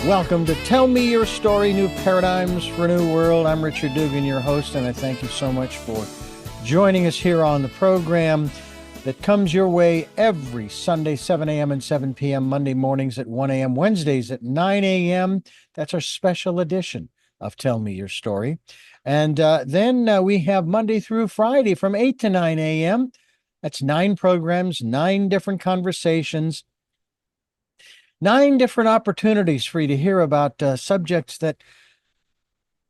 Welcome to Tell Me Your Story, New Paradigms for a New World. I'm Richard Dugan, your host, and I thank you so much for joining us here on the program that comes your way every Sunday, 7 a.m. and 7 p.m., Monday mornings at 1 a.m., Wednesdays at 9 a.m. That's our special edition of Tell Me Your Story. And then we have Monday through Friday from 8 to 9 a.m. That's 9 programs, 9 different conversations, 9 different opportunities for you to hear about subjects that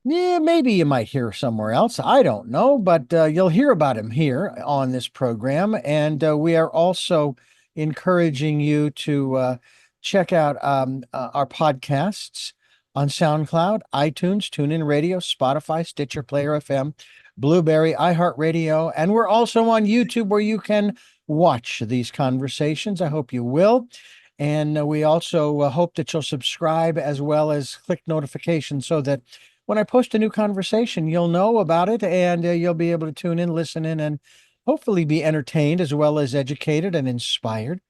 maybe you might hear somewhere else. I don't know, but you'll hear about them here on this program. And we are also encouraging you to check out our podcasts on SoundCloud, iTunes, TuneIn Radio, Spotify, Stitcher, Player FM, Blueberry, iHeartRadio, and we're also on YouTube where you can watch these conversations. I hope you will. And we also hope that you'll subscribe as well as click notifications so that when I post a new conversation, you'll know about it and you'll be able to tune in, listen in, and hopefully be entertained as well as educated and inspired.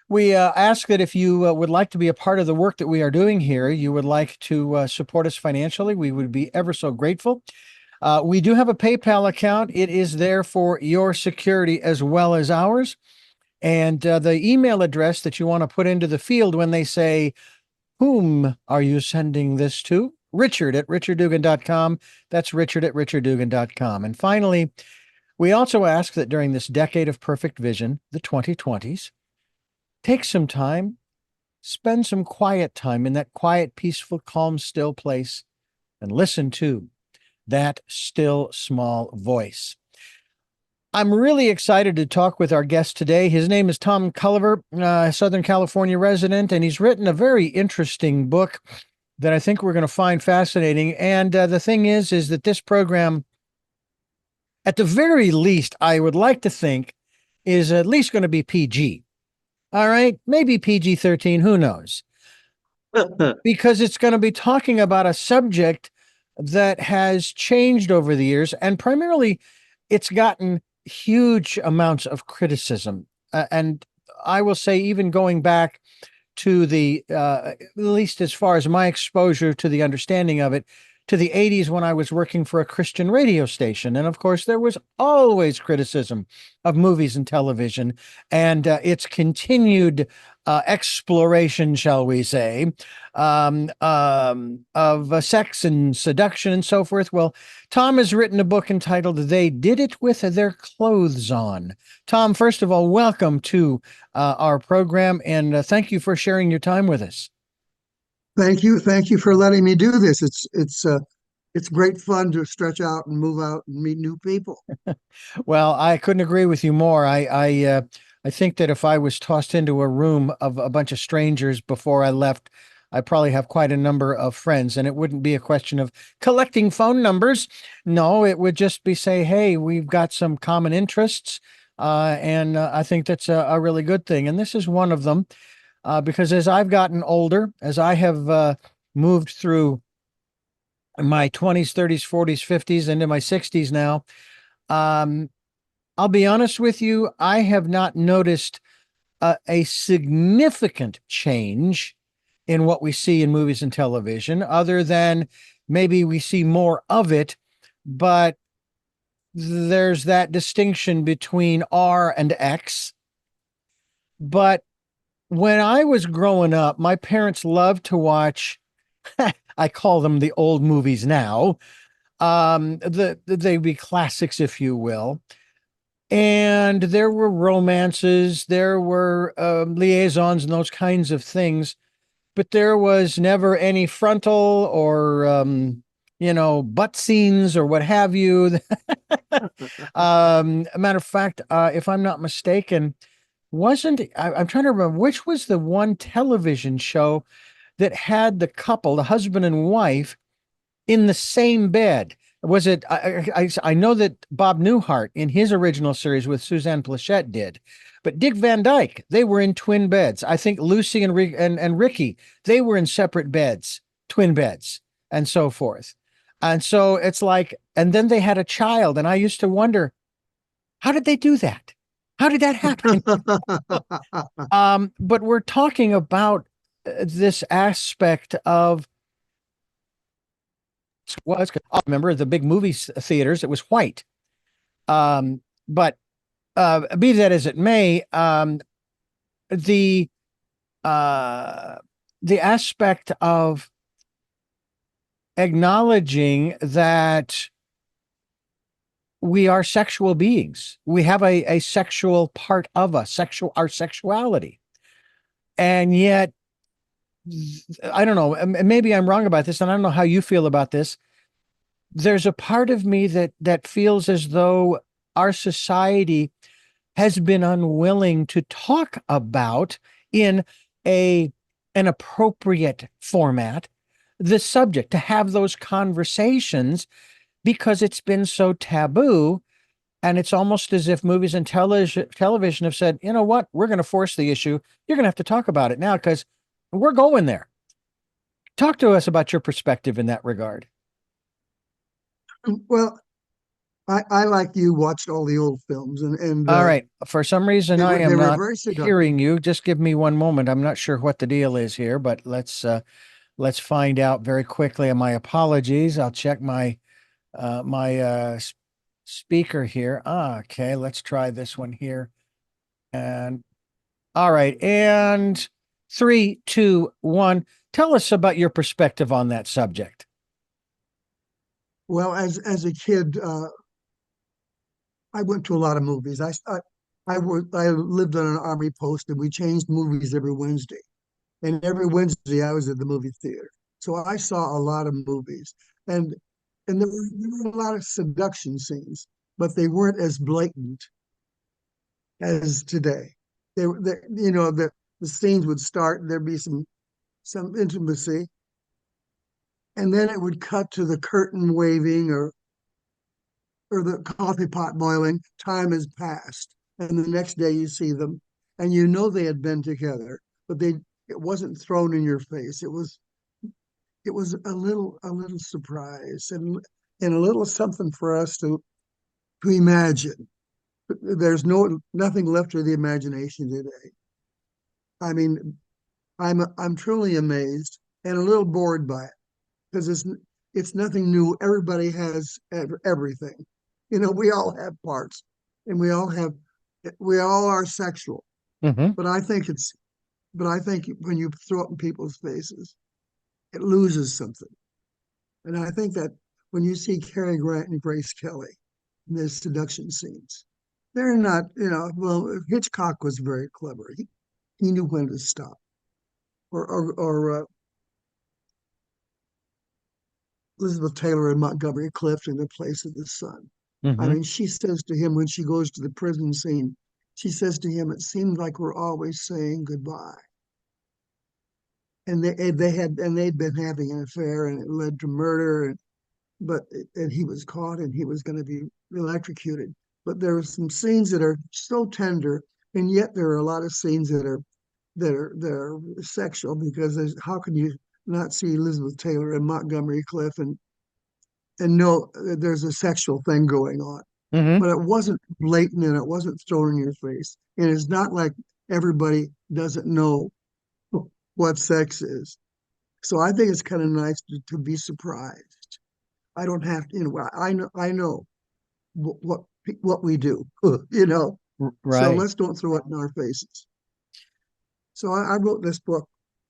We ask that if you would like to be a part of the work that we are doing here, you would like to support us financially, we would be ever so grateful. We do have a PayPal account. It is there for your security as well as ours. And the email address that you want to put into the field when they say, whom are you sending this to? Richard@richarddugan.com. That's Richard@richarddugan.com. And finally, we also ask that during this decade of perfect vision, the 2020s, take some time, spend some quiet time in that quiet, peaceful, calm, still place, and listen to that still, small voice. I'm really excited to talk with our guest today. His name is Tom Culver, Southern California resident, and he's written a very interesting book that I think we're going to find fascinating. And the thing is that this program, at the very least, I would like to think, is at least going to be PG. All right, maybe PG-13, who knows? Because it's going to be talking about a subject that has changed over the years, and primarily it's gotten huge amounts of criticism. And I will say, even going back to the, at least as far as my exposure to the understanding of it, to the 80s when I was working for a Christian radio station. And of course, there was always criticism of movies and television and its continued exploration, shall we say, of sex and seduction and so forth. Well, Tom has written a book entitled They Did It With Their Clothes On. Tom, first of all, welcome to our program, and thank you for sharing your time with us. Thank you. Thank you for letting me do this. It's great fun to stretch out and move out and meet new people. Well, I couldn't agree with you more. I think that if I was tossed into a room of a bunch of strangers before I left, I probably have quite a number of friends, and it wouldn't be a question of collecting phone numbers. No, it would just be say, hey, we've got some common interests, and I think that's a really good thing. And this is one of them. Because as I've gotten older, as I have moved through my 20s, 30s, 40s, 50s, into my 60s now, I'll be honest with you, I have not noticed a significant change in what we see in movies and television, other than maybe we see more of it, but there's that distinction between R and X. But when I was growing up, my parents loved to watch, I call them the old movies now. They'd be classics, if you will. And there were romances, there were liaisons and those kinds of things, but there was never any frontal or, butt scenes or what have you. A matter of fact, if I'm not mistaken, I'm trying to remember which was the one television show that had the couple, the husband and wife, in the same bed. Was it? I know that Bob Newhart in his original series with Suzanne Plachette did, but Dick Van Dyke, they were in twin beds. I think Lucy and Ricky, they were in separate beds, twin beds, and so forth. And so it's like, and then they had a child, and I used to wonder, how did they do that? How did that happen? But we're talking about this aspect of, well, I remember the big movie theaters, it was white. But be that as it may, the uh, the aspect of acknowledging that we are sexual beings, we have a sexual part of us, our sexuality, and yet I don't know, maybe I'm wrong about this, and I don't know how you feel about this. There's a part of me that feels as though our society has been unwilling to talk about in a an appropriate format the subject, to have those conversations, because it's been so taboo. And it's almost as if movies and television have said, you know what, we're going to force the issue. You're going to have to talk about it now because we're going there. Talk to us about your perspective in that regard. Well, I like you watched all the old films and All right. For some reason, I they am were not very seductive. hearing you. Just give me one moment. I'm not sure what the deal is here, but let's find out very quickly. And my apologies. I'll check my speaker here. Okay, let's try this one here. And all right. And 3, 2, 1. Tell us about your perspective on that subject. Well, as a kid, I went to a lot of movies. I lived on an army post, and we changed movies every Wednesday. And every Wednesday, I was at the movie theater, so I saw a lot of movies, and there were a lot of seduction scenes, but they weren't as blatant as today. The scenes would start, and there'd be some intimacy, and then it would cut to the curtain waving or the coffee pot boiling. Time has passed, and the next day you see them, and you know they had been together, but it wasn't thrown in your face. It was a little surprise and a little something for us to imagine. There's nothing left to the imagination today. I mean, I'm truly amazed and a little bored by it because it's nothing new. Everybody has everything. We all have parts, and we all are sexual. Mm-hmm. But I think when you throw it in people's faces, it loses something. And I think that when you see Cary Grant and Grace Kelly in their seduction scenes, they're not, well, Hitchcock was very clever. He knew when to stop. Or Elizabeth Taylor and Montgomery Clift in The Place of the Sun. I Mm-hmm. mean, she says to him when she goes to the prison scene, she says to him, "It seemed like we're always saying goodbye." And they'd been having an affair, and it led to murder, and he was caught, and he was going to be electrocuted. But there are some scenes that are so tender, and yet there are a lot of scenes that are sexual, because how can you not see Elizabeth Taylor and Montgomery Clift and know that there's a sexual thing going on? Mm-hmm. But it wasn't blatant, and it wasn't thrown in your face. And it's not like everybody doesn't know what sex is. So I think it's kind of nice to be surprised. I don't have to, I know what what we do, you know. So Right. let's don't throw it in our faces. So I wrote this book.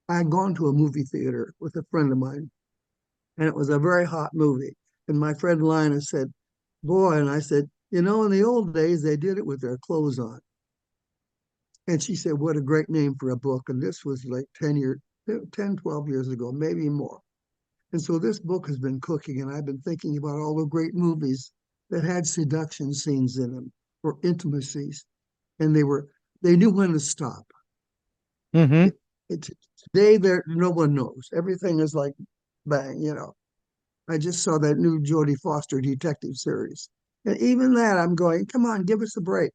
I had gone to a movie theater with a friend of mine, and it was a very hot movie. And my friend Lina said, "Boy," and I said, "In the old days, they did it with their clothes on." And she said, "What a great name for a book." And this was like 10, 12 years ago, maybe more. And so this book has been cooking, and I've been thinking about all the great movies that had seduction scenes in them or intimacies, and they knew when to stop. Mm-hmm. It, Today, there no one knows. Everything is like bang. I just saw that new Jodie Foster detective series, and even that, I'm going, come on, give us a break.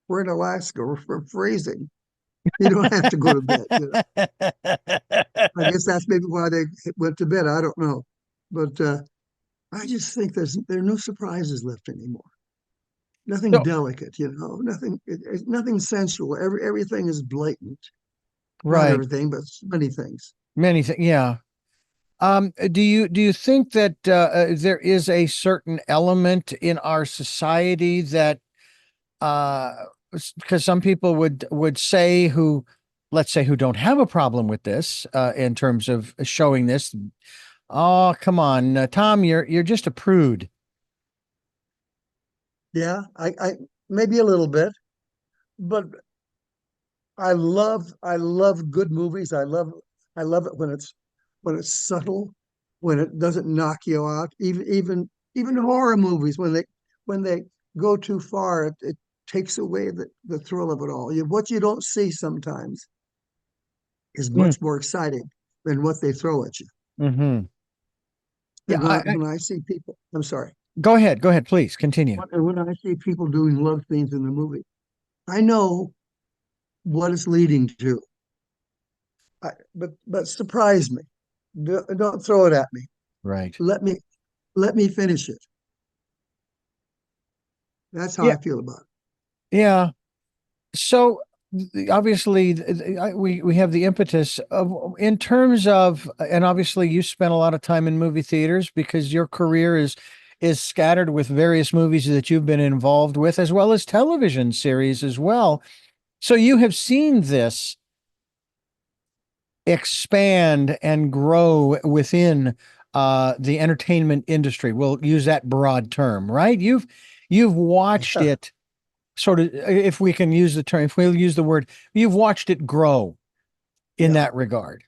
We're in Alaska. We're freezing. You don't have to go to bed. I guess that's maybe why they went to bed. I don't know, but I just think there are no surprises left anymore. Nothing So, delicate, nothing sensual. Everything is blatant. Not Right. everything, but many things. Many things. Yeah. Do you think that there is a certain element in our society that uh because some people would say who, let's say, who don't have a problem with this in terms of showing this, oh come on, Tom, you're just a prude. Yeah, I maybe a little bit, but I love good movies. I love it when it's subtle, when it doesn't knock you out. Even horror movies when they go too far, it takes away the thrill of it all. What you don't see sometimes is Mm, much more exciting than what they throw at you. hmm. Yeah, And when I see people, I'm sorry, go ahead, please continue. when I see people doing love scenes in the movie, I know what it's leading to. But surprise me. Don't throw it at me. Right. Let me let me finish it. That's how Yeah, I feel about yeah. So obviously we have the impetus of, in terms of, and obviously you spent a lot of time in movie theaters because your career is scattered with various movies that you've been involved with, as well as television series as well. So you have seen this expand and grow within the entertainment industry. We'll use that broad term, right? You've watched it. it sort of, if we can use the term, if we'll use the word, you've watched it grow in Yeah, that regard.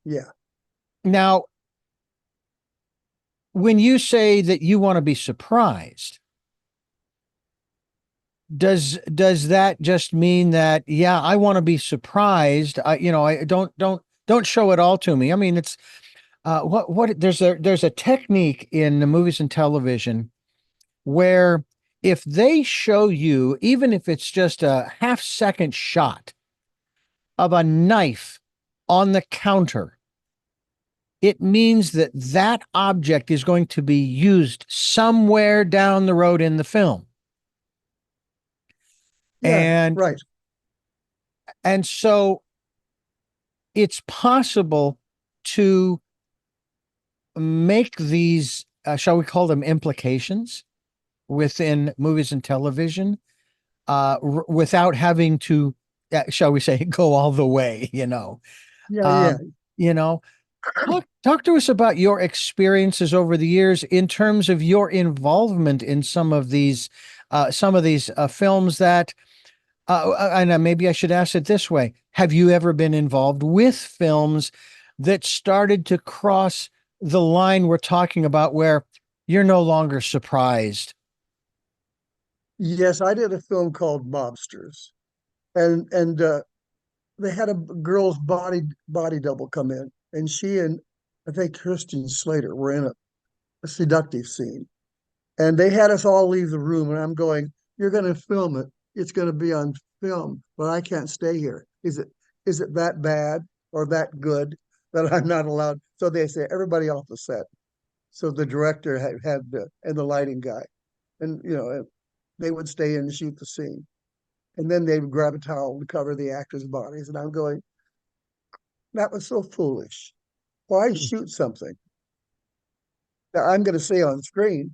yeah. Now, when you say that you want to be surprised, does that just mean that, yeah, I want to be surprised? I don't show it all to me. I mean, it's what there's a technique in the movies and television where if they show you, even if it's just a half-second shot of a knife on the counter, it means that that object is going to be used somewhere down the road in the film. Yeah, And right. and so it's possible to make these, shall we call them implications, within movies and television, without having to, shall we say, go all the way. Yeah, yeah. Um, you know, talk to us about your experiences over the years in terms of your involvement in some of these films that, and maybe I should ask it this way: have you ever been involved with films that started to cross the line we're talking about, where you're no longer surprised? Yes, I did a film called Mobsters, and they had a girl's body double come in, and she and I think Christian Slater were in a seductive scene, and they had us all leave the room, and I'm going, "You're going to film it. It's going to be on film, but I can't stay here. Is it that bad or that good that I'm not allowed?" So they say everybody off the set. So the director had and the lighting guy, and they would stay in and shoot the scene, and then they would grab a towel and cover the actors' bodies, and I'm going, that was so foolish. Why shoot something that I'm going to see on screen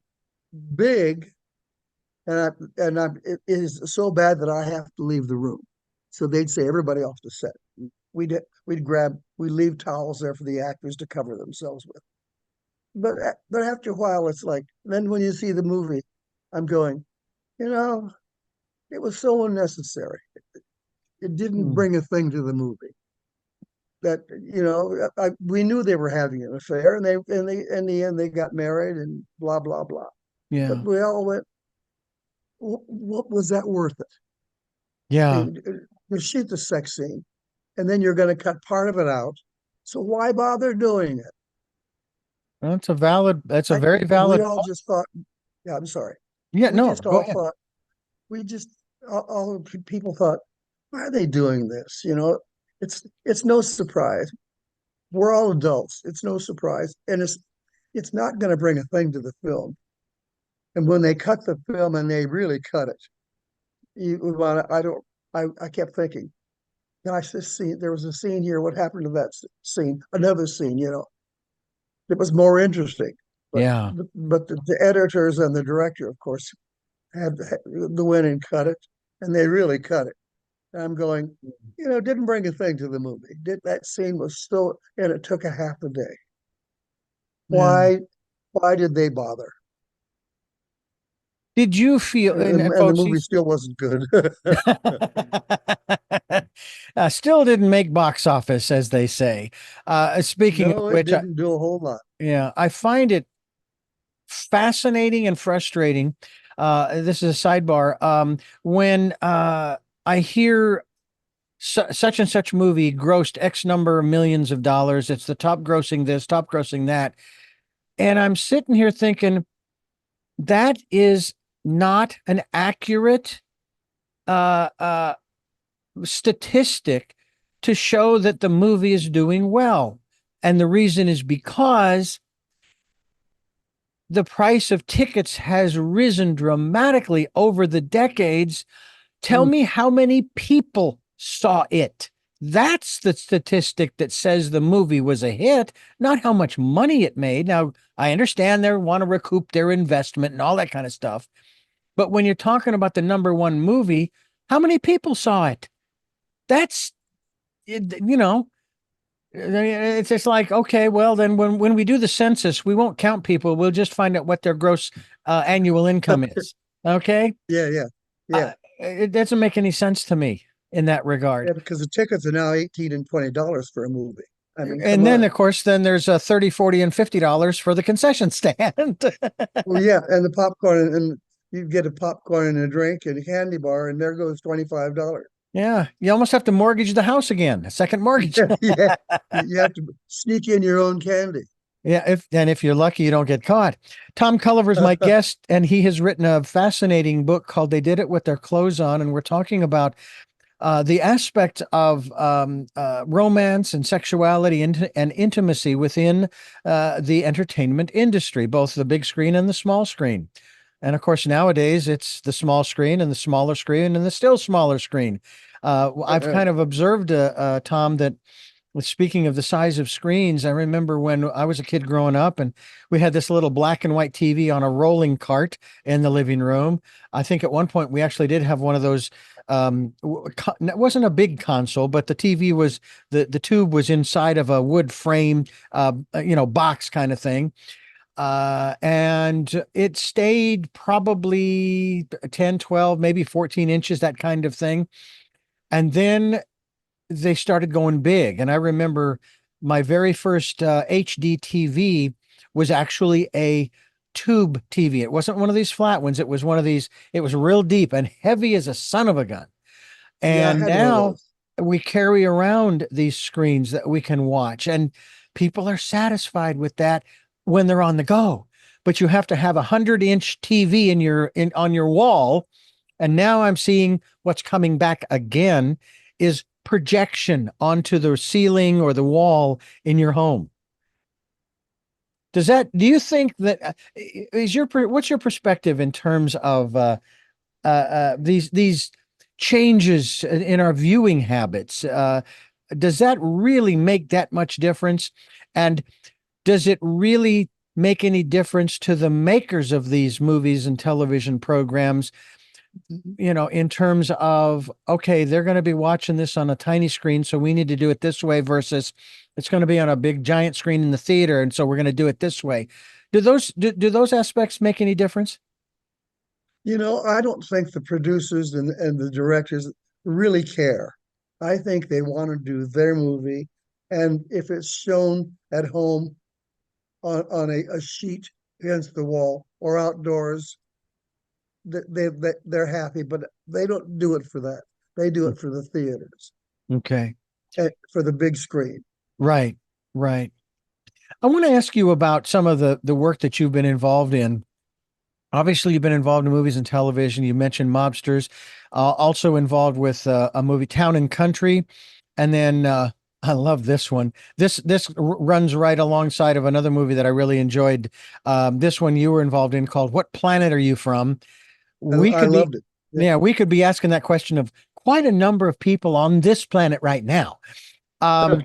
big, it is so bad that I have to leave the room. So they'd say everybody off the set. We'd leave towels there for the actors to cover themselves with. But after a while, it's like, then when you see the movie, I'm going, you know, it was so unnecessary. It didn't Hmm. bring a thing to the movie. That we knew they were having an affair, and they in the end they got married and blah blah blah. But Yeah. we all went, what was that worth it? I Yeah. mean, you shoot the sex scene, and then you're going to cut part of it out. So why bother doing it? That's a very We valid all point. just thought, yeah, I'm sorry. Yeah, We no, just go all ahead. thought, we just all people thought, why are they doing this? It's no surprise. We're all adults. It's no surprise, and it's not going to bring a thing to the film. And when they cut the film, and they really cut it, you want I don't I kept thinking, gosh, this scene, there was a scene here. What happened to that scene? Another scene, it was more interesting. But Yeah. the editors and the director, of course, had the win and cut it, and they really cut it. And I'm going, didn't bring a thing to the movie. Did that scene was still, and it took a half a day. Yeah. Why? Why did they bother? Did you feel, and And the folks, movie he's still wasn't good. still didn't make box office, as they say. Speaking of No, it which, didn't do a whole lot. yeah, I find it fascinating and frustrating. This is a sidebar. When I hear such and such movie grossed X number of millions of dollars, it's the top grossing this, top grossing that. And I'm sitting here thinking that is not an accurate uh, uh, statistic to show that the movie is doing well. And the reason is because the price of tickets has risen dramatically over the decades. Tell Mm. me how many people saw it. That's the statistic that says the movie was a hit, not how much money it made. Now, I understand they want to recoup their investment and all that kind of stuff. But when you're talking about the number one movie, how many people saw it? That's, it's just like, okay, well, then when we do the census, we won't count people. We'll just find out what their gross annual income is. Okay. Yeah, yeah, yeah, It doesn't make any sense to me in that yeah. regard. Because the tickets are now $18 and $20 for a movie. I mean, come And then, on. of course, then there's a 30, 40, and $50 for the concession stand. Well, yeah, and the popcorn, and you get a popcorn and a drink and a candy bar, and there goes $25. Yeah, you almost have to mortgage the house again, a second mortgage. Yeah, you have to sneak in your own candy. Yeah, if you're lucky, you don't get caught. Tom Culver is my guest, and he has written a fascinating book called "They Did It with Their Clothes On," and we're talking about the aspect of romance and sexuality and intimacy within the entertainment industry, both the big screen and the small screen. And of course, nowadays it's the small screen and the smaller screen and the still smaller screen. I've kind of observed, Tom, that speaking of the size of screens, I remember when I was a kid growing up and we had this little black and white TV on a rolling cart in the living room. I think at one point we actually did have one of those. It wasn't a big console, but the TV was the tube was inside of a wood frame, box kind of thing. And it stayed probably 10, 12, maybe 14 inches, that kind of thing. And then they started going big. And I remember my very first HD TV was actually a tube TV. It wasn't one of these flat ones. It was one of these, it was real deep and heavy as a son of a gun. Yeah, I And had one of now those. we carry around these screens that we can watch, and people are satisfied with that when they're on the go. But you have to have 100-inch TV on your wall. And now I'm seeing what's coming back again is projection onto the ceiling or the wall in your home. Do you think that what's your perspective in terms of these changes in our viewing habits? Does that really make that much difference? And does it really make any difference to the makers of these movies and television programs, in terms of, okay, they're going to be watching this on a tiny screen, so we need to do it this way versus it's going to be on a big giant screen in the theater, and so we're going to do it this way. Do those aspects make any difference? I don't think the producers and the directors really care. I think they want to do their movie. And if it's shown at home on a sheet against the wall or outdoors, they're happy, but they don't do it for that. They do it for the theaters Okay. and for the big screen. Right. Right. I want to ask you about some of the work that you've been involved in. Obviously, you've been involved in movies and television. You mentioned Mobsters, also involved with a movie, Town and Country, and then I love this one. This runs right alongside of another movie that I really enjoyed. This one you were involved in called "What Planet Are You From?" And We I could be, loved it. Yeah. yeah, we could be asking that question of quite a number of people on this planet right now. But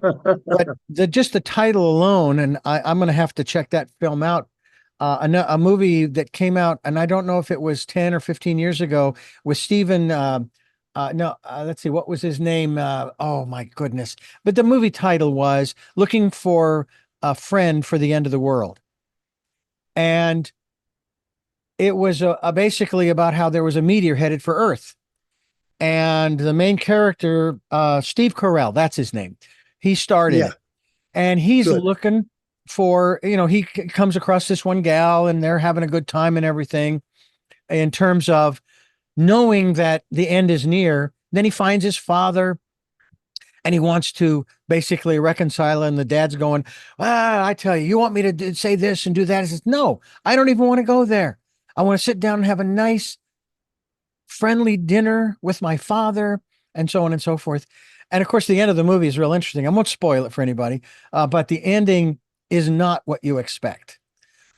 just the title alone, and I'm going to have to check that film out. A movie that came out, and I don't know if it was 10 or 15 years ago, with Stephen. No, let's see, what was his name? Oh my goodness! But the movie title was "Looking for a Friend for the End of the World," and it was basically about how there was a meteor headed for Earth, and the main character, Steve Carell, that's his name. He starred in Yeah, it, and he's good. looking for, he comes across this one gal, and they're having a good time and everything. In terms of knowing that the end is near, then he finds his father, and he wants to basically reconcile. And the dad's going, I tell you, you want me to say this and do that? He says, no, I don't even want to go there. I want to sit down and have a nice, friendly dinner with my father, and so on and so forth. And of course, the end of the movie is real interesting. I won't spoil it for anybody, but the ending is not what you expect.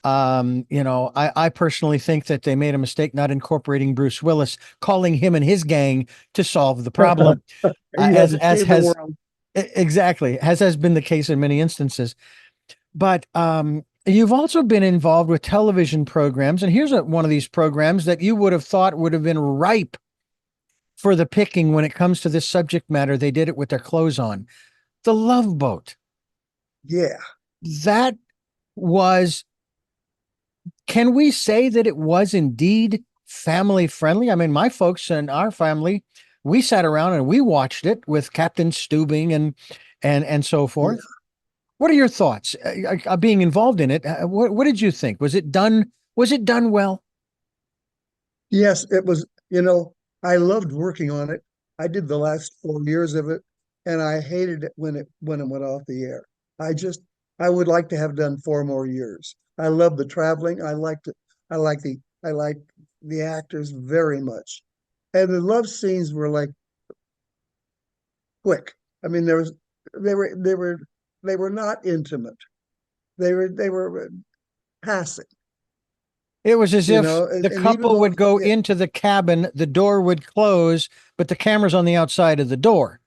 I personally think that they made a mistake not incorporating Bruce Willis, calling him and his gang to solve the problem, He had as to as save the has world. exactly as has been the case in many instances. But you've also been involved with television programs, and here's one of these programs that you would have thought would have been ripe for the picking when it comes to this subject matter. They did it with their clothes on. The Love Boat. Yeah. That was, can we say that it was indeed family friendly? I mean, my folks and our family, we sat around and we watched it with Captain Steubing and so Yeah. forth. What are your thoughts, being involved in it? What did you think? Was it done? Was it done well? Yes, it was, I loved working on it. I did the last 4 years of it, and I hated it when it went off the air. I just I would like to have done 4 more years. I love the traveling. I liked it. I like the actors very much. And the love scenes were like quick. I mean, they were they were they were not intimate. They were passing, It was as if and, the and even couple though would go into the cabin, the door would close, but the camera's on the outside of the door.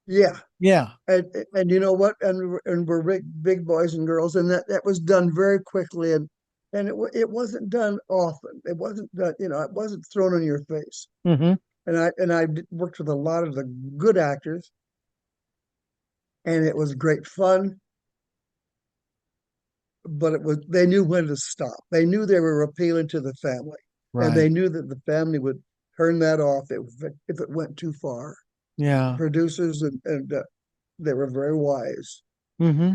yeah, Yeah. and you know what, and we're big boys and girls, and that was done very quickly, and it wasn't done often. It wasn't done, it wasn't thrown in your face. Hmm. And I worked with a lot of the good actors, and it was great fun. But they knew when to stop. They knew they were appealing to the family, and Right. they knew that the family would turn that off if it went too far. Yeah. Producers and they were very wise. Hmm.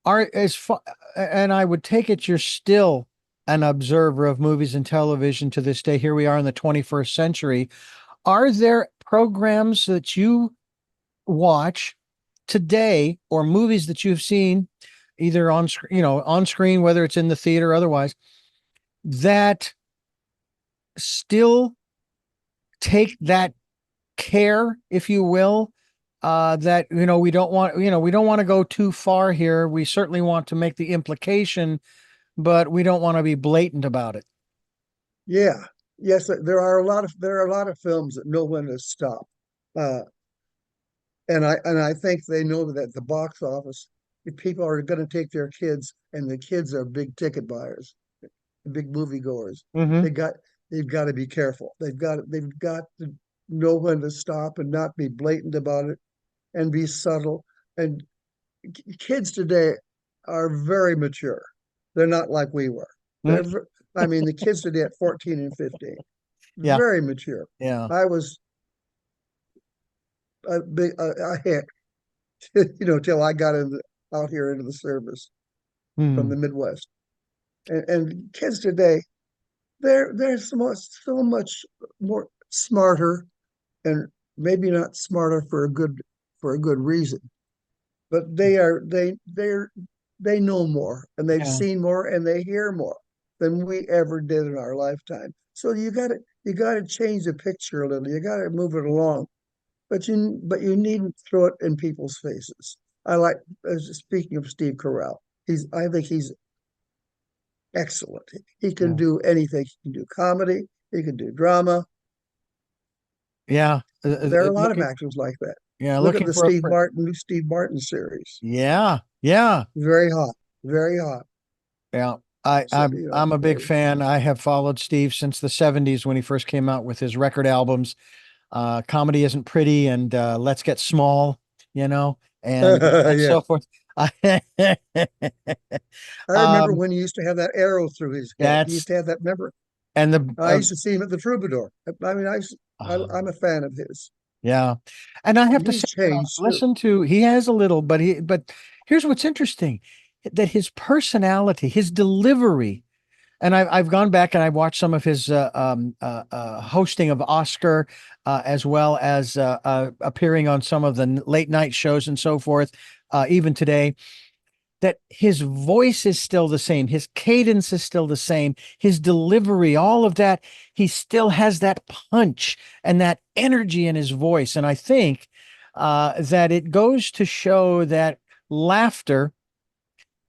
Are as far, and I would take it you're still an observer of movies and television to this day. Here we are in the 21st century. Are there programs that you watch today, or movies that you've seen either on on screen, whether it's in the theater or otherwise, that still take that care, if you will, that we don't want to go too far here. We certainly want to make the implication, but we don't want to be blatant about it. Yeah, yes, there are a lot of films that know when to stop, uh, and I think they know that at the box office, if people are going to take their kids, and the kids are big ticket buyers, big moviegoers. Hmm. They got they've got to be careful. They've got to know when to stop and not be blatant about it and be subtle. And kids today are very mature. They're not like we were. They're, I mean, the kids today at 14 and 15, Yeah. very mature. Yeah. I was a hick, till I got out here into the service from Hmm. the Midwest. And kids today, they're so much more smarter, and maybe not smarter for a good reason, but they know more, and they've Yeah. seen more, and they hear more than we ever did in our lifetime. So you got to change the picture a little. You got to move it along, but you needn't throw it in people's faces. I like Speaking of Steve Carell, I think he's excellent. He can Yeah. do anything. He can do comedy. He can do drama. Yeah. There are a lot of Looking, actors like that. yeah, Look at looking the for a friend. New Steve Martin series. Yeah. Yeah. Very hot, very hot. Yeah. So, you know, I'm a big fan. I have followed Steve since the 70s when he first came out with his record albums. Comedy isn't pretty and let's get small, you know, and yeah. so forth. I remember um, when he used to have that arrow through his head. He used that's to have that. Remember, and the I used to see him at the Troubadour. I mean, uh, I'm a fan of his. yeah, and I have And to he's say, when I changed too. listen to, he has a little, but here's what's interesting, that his personality, his delivery, and I've gone back and I've watched some of his hosting of Oscar, as well as appearing on some of the late night shows and so forth, even today. That his voice is still the same, his cadence is still the same, his delivery, all of that. He still has that punch and that energy in his voice. And I think that it goes to show that laughter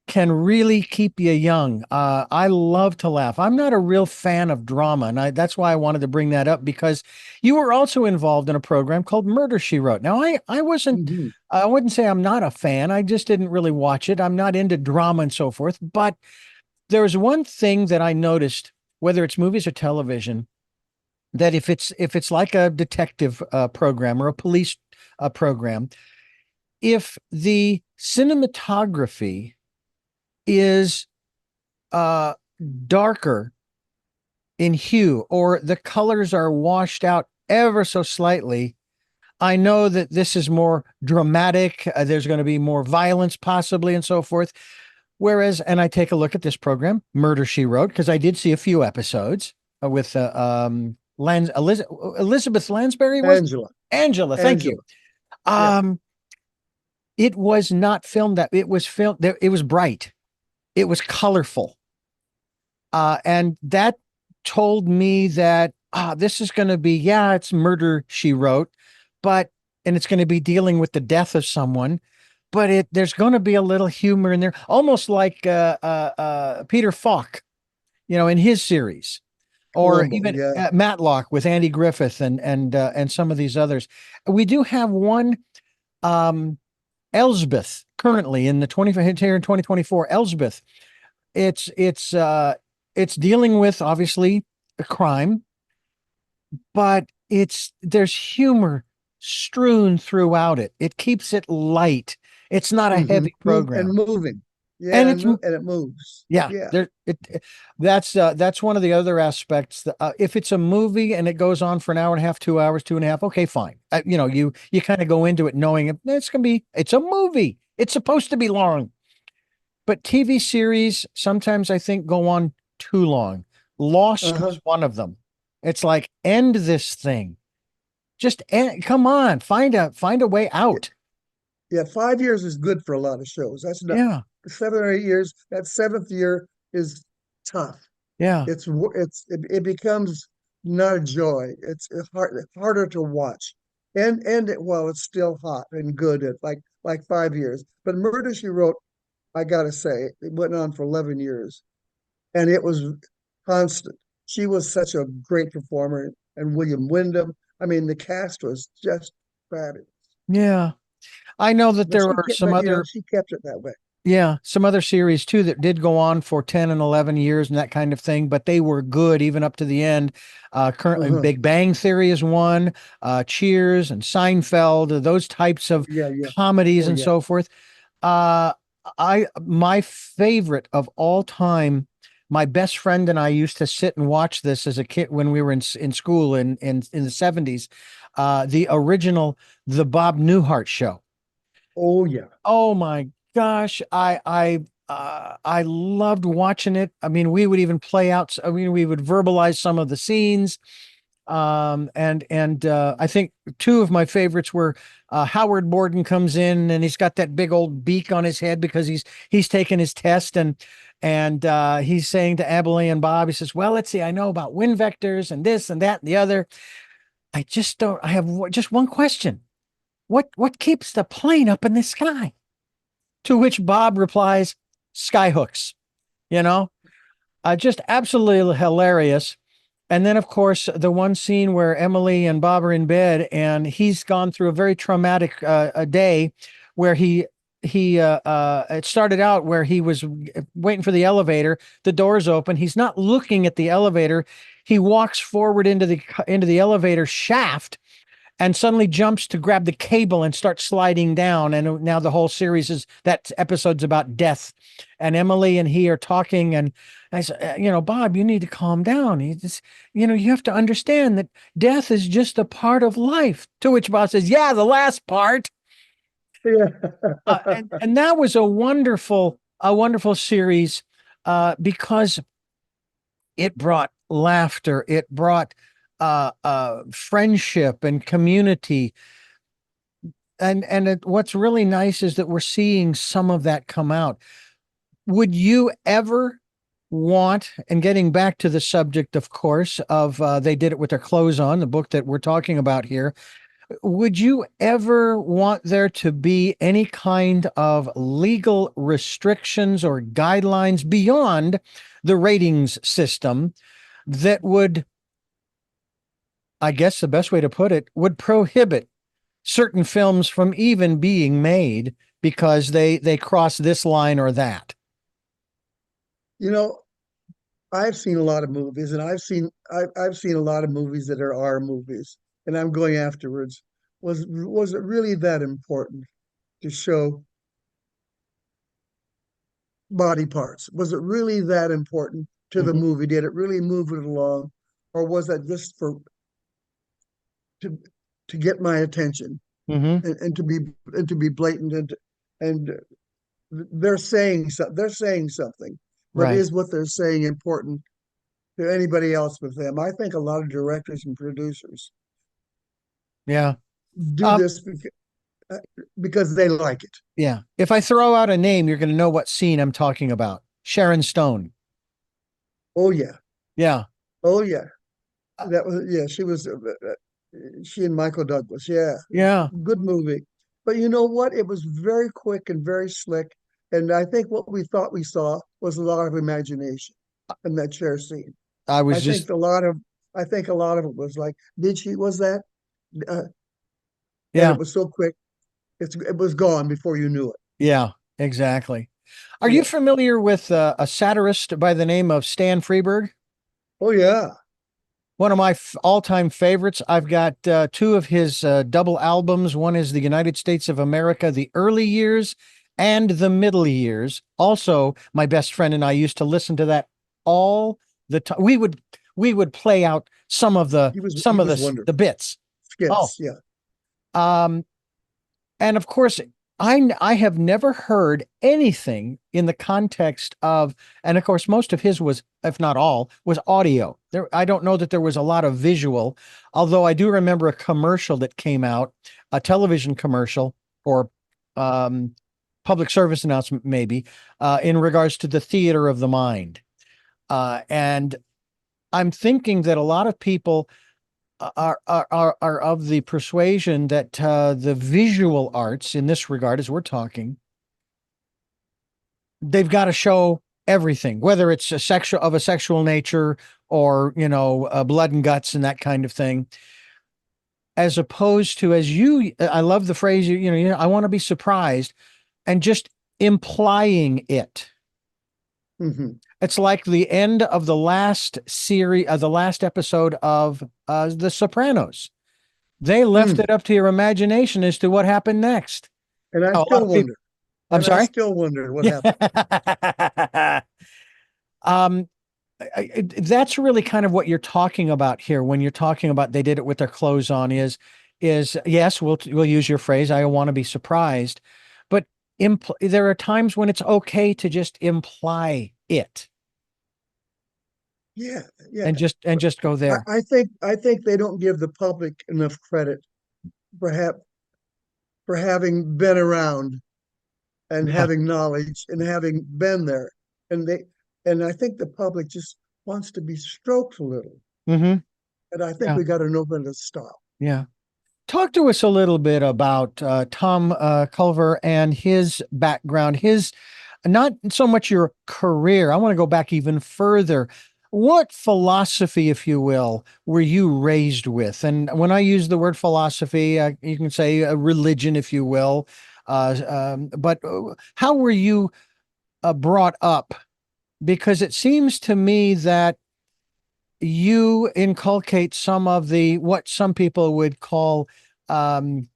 can really keep you young. I love to laugh. I'm not a real fan of drama, and that's why I wanted to bring that up because you were also involved in a program called Murder She Wrote. Now, I wasn't. Hmm. I wouldn't say I'm not a fan. I just didn't really watch it. I'm not into drama and so forth. But there's one thing that I noticed, whether it's movies or television, that if it's like a detective program or a police program, if the cinematography is uh darker in hue or the colors are washed out ever so slightly, I know that this is more dramatic. There's going to be more violence possibly and so forth. Whereas, and I take a look at this program, Murder She Wrote, because I did see a few episodes with Elizabeth Lansbury, was Angela, Angela. Thank you. Angela. Yeah. Um, it was not filmed that it was filmed. It was bright. It was colorful. And that told me that this is going to be, yeah, it's Murder She Wrote, but and it's going to be dealing with the death of someone, but there's going to be a little humor in there, almost like Peter Falk, in his series, or Columbo. even Yeah. Matlock with Andy Griffith and some of these others. We do have one um, Elsbeth currently in the 2024 Elsbeth. It's dealing with obviously a crime, but there's humor strewn throughout it. It keeps it light. It's not a Hmm. heavy program. Moving. And Yeah, it's and it moves. yeah, Yeah. that's one of the other aspects that, if it's a movie and it goes on for an hour and a half, 2 hours, 2.5, okay, fine. You kind of go into it knowing it's a movie. It's supposed to be long. But TV series sometimes I think go on too long. Lost Uh-huh. was one of them. It's like, end this thing. Just come on, find a way Yeah, out. yeah, 5 years is good for a lot of shows. That's not Yeah, 7 or 8 years. That seventh year is tough. yeah, It becomes not a joy. It's harder to watch, and while it's still hot and good at like 5 years. But Murder She Wrote, I gotta say, it went on for 11 years, and it was constant. She was such a great performer, and William Wyndham. I mean, the cast was just fabulous. yeah. I know that there are some But other, she kept it that way. yeah, some other series too that did go on for 10 and 11 years and that kind of thing, but they were good even up to the end. Currently, Uh-huh. Big Bang Theory is one, Cheers and Seinfeld, those types of Yeah, yeah. comedies Oh, and yeah. so forth. Uh, my favorite of all time, my best friend and I used to sit and watch this as a kid when we were in school in the 70s. The original The Bob Newhart Show. Oh, yeah. Oh my gosh, I loved watching it. I mean, we would even play out. I mean, we would verbalize some of the scenes. And I think two of my favorites were Howard Borden comes in and he's got that big old beak on his head because he's taken his test and he's saying to Abilene and Bob, he says, "Well, let's see, I know about wind vectors and this and that and the other. I just don't. I have just one question. What keeps the plane up in the sky?" To which Bob replies, "Skyhooks." You know, just absolutely hilarious. And then, of course, the one scene where Emily and Bob are in bed, and he's gone through a very traumatic a day, where it started out where he was waiting for the elevator. The door's open. He's not looking at the elevator. He walks forward into the elevator shaft, and suddenly jumps to grab the cable and starts sliding down. And now the whole series that episode's about death. And Emily and he are talking, and I said, Bob, you need to calm down. You have to understand that death is just a part of life. To which Bob says, yeah, the last part. Yeah. And that was a wonderful series, because it brought laughter. It brought friendship and community. And what's really nice is that we're seeing some of that come out. Would you ever want, and getting back to the subject, of course, of They Did It With Their Clothes On, the book that we're talking about here, would you ever want there to be any kind of legal restrictions or guidelines beyond the ratings system that would, I guess the best way to put it, would prohibit certain films from even being made because they cross this line or that? I've seen a lot of movies, and I've seen a lot of movies that are our movies, and I'm going afterwards. Was it really that important to show body parts? Was it really that important to the Mm-hmm. movie? Did it really move it along, or was that just to to get my attention, Mm-hmm. and to be blatant, and they're saying something, but Right. is what they're saying important to anybody else with them? I think a lot of directors and producers Yeah. do Um, this because they like it. yeah. If I throw out a name, you're going to know what scene I'm talking about. Sharon Stone. Oh yeah, Yeah. oh yeah. Uh, That was yeah. She and Michael Douglas. Yeah, Yeah. good movie. But you know what? It was very quick and very slick. And I think what we thought we saw was a lot of imagination in that chair scene. I I was think just, a lot of I think a lot of it was like, did she was that? Uh, and yeah. it was so quick. It was gone before you knew it. Yeah, exactly. Are you Yeah. familiar with a satirist by the name of Stan Freberg? Oh yeah. One of my all-time favorites. I've got two of his double albums. One is The United States of America, The Early Years and The Middle Years. Also, my best friend and I used to listen to that all the time. We would play out some of the He was the wonderful. bits. Oh, Skits. Yeah. um, and of course, I have never heard anything in the context of, and of course, most of his was, if not all, was audio. I don't know that there was a lot of visual, although I do remember a commercial that came out, a television commercial or um, public service announcement, maybe, in regards to the theater of the mind. And I'm thinking that a lot of people are of the persuasion that the visual arts in this regard, as we're talking, they've got to show everything, whether it's a sexual nature or blood and guts and that kind of thing, as opposed to, I love the phrase, I want to be surprised, and just implying it. Hmm. It's like the end of the last series, the last episode of The Sopranos. They left Mm. it up to your imagination as to what happened next. And I A lot still of people, wonder. I'm And I sorry. still wonder what happened. Yeah. um, that's really kind of what you're talking about here when you're talking about They Did It With Their Clothes On. Is yes, we'll use your phrase. I want to be surprised, but there are times when it's okay to just imply it Yeah, yeah. and just go there. I think they don't give the public enough credit, perhaps, for having been around and Yeah. having knowledge and having been there. And they and I think the public just wants to be stroked a little. Mm-hmm. And I think Yeah. we got to know when to stop. Yeah. Talk to us a little bit about Tom Culver and his background, his not so much your career. I want to go back even further. what philosophy, if you will, were you raised with? And when I use the word philosophy, you can say a religion, if you will. But how were you brought up? Because it seems to me that you inculcate some of the what some people would call um,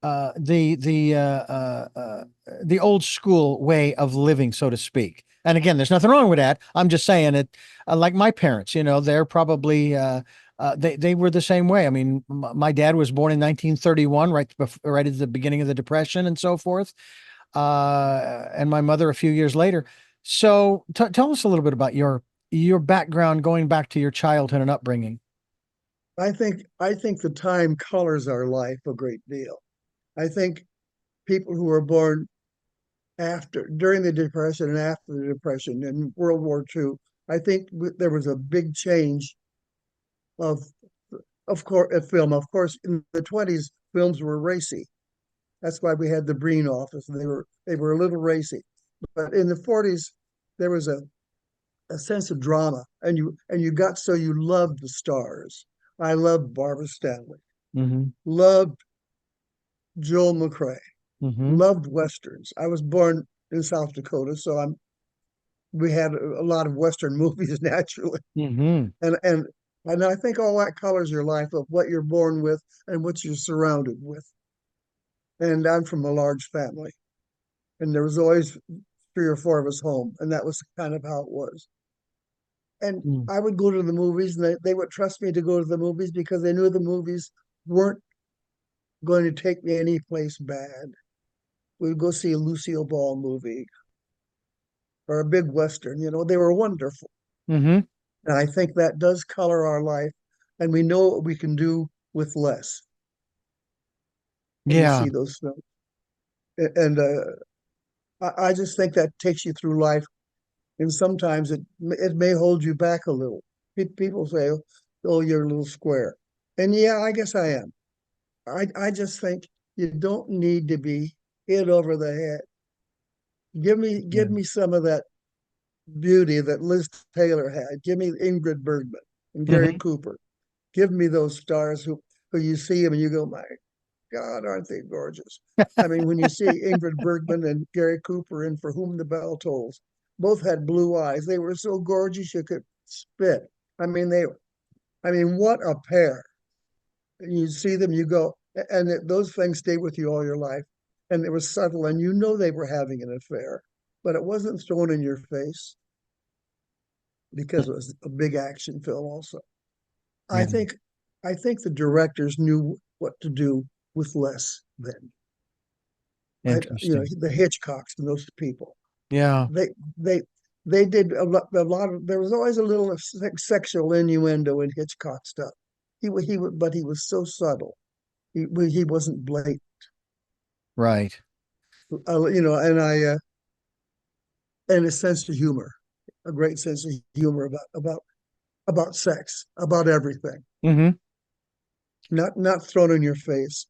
uh, the the uh, uh, uh, the old school way of living, so to speak. And again, there's nothing wrong with that. I'm just saying it. Like my parents, they're probably they were the same way. I mean, my dad was born in 1931, right at the beginning of the Depression and so forth, and my mother a few years later. So tell us a little bit about your background, going back to your childhood and upbringing. I think the time colors our life a great deal. I think people who were born during the Depression and after the Depression and World War II, I think there was a big change of of course film. Of course, in the 20s, films were racy. That's why we had the Breen office. They were a little racy. But in the 40s, there was a sense of drama, and you got so you loved the stars. I loved Barbara Stanwyck, Mm-hmm. loved Joel McCrea, Mm-hmm. loved westerns. I was born in South Dakota, so we had a lot of western movies naturally, Mm-hmm. and and I think all that colors your life of what you're born with and what you're surrounded with. And I'm from a large family, and there was always three or four of us home, and that was kind of how it was. And Mm. I would go to the movies, and they would trust me to go to the movies because they knew the movies weren't going to take me any place bad. We would go see a Lucille Ball movie or a big Western. They were wonderful. Mm-hmm. And I think that does color our life. And we know what we can do with less when we Yeah. see those films. And I just think that takes you through life. And sometimes it may hold you back a little. People say, "Oh, you're a little square," and yeah, I guess I am. I just think you don't need to be hit over the head. Give me Yeah. give me some of that beauty that Liz Taylor had. Give me Ingrid Bergman and Gary Mm-hmm. Cooper. Give me those stars who you see them and you go, my God, aren't they gorgeous? I mean, when you see Ingrid Bergman and Gary Cooper in For Whom the Bell Tolls, both had blue eyes. They were so gorgeous you could spit. I mean, what a pair. You see them, you go, and those things stay with you all your life. And it was subtle, and you know they were having an affair, but it wasn't thrown in your face because it was a big action film. Also, I Yeah. think, I think the directors knew what to do with less then. Interesting. The Hitchcocks and those people. Yeah. They they they did a lot of. There was always a little sexual innuendo in Hitchcock stuff. But he was so subtle. He wasn't blatant. Right. And and a sense of humor, a great sense of humor about sex, about everything, Mm-hmm. not thrown in your face,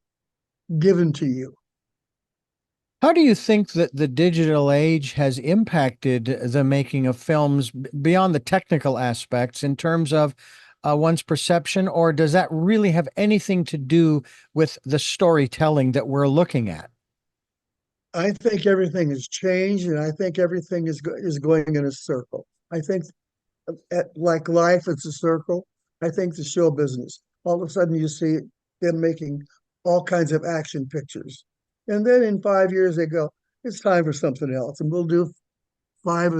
given to you. How do you think that the digital age has impacted the making of films beyond the technical aspects in terms of one's perception, or does that really have anything to do with the storytelling that we're looking at? I think everything has changed, and I think everything is going in a circle. I think like life, it's a circle. I think the show business. All of a sudden, you see them making all kinds of action pictures, and then in 5 years they go, "It's time for something else," and we'll do five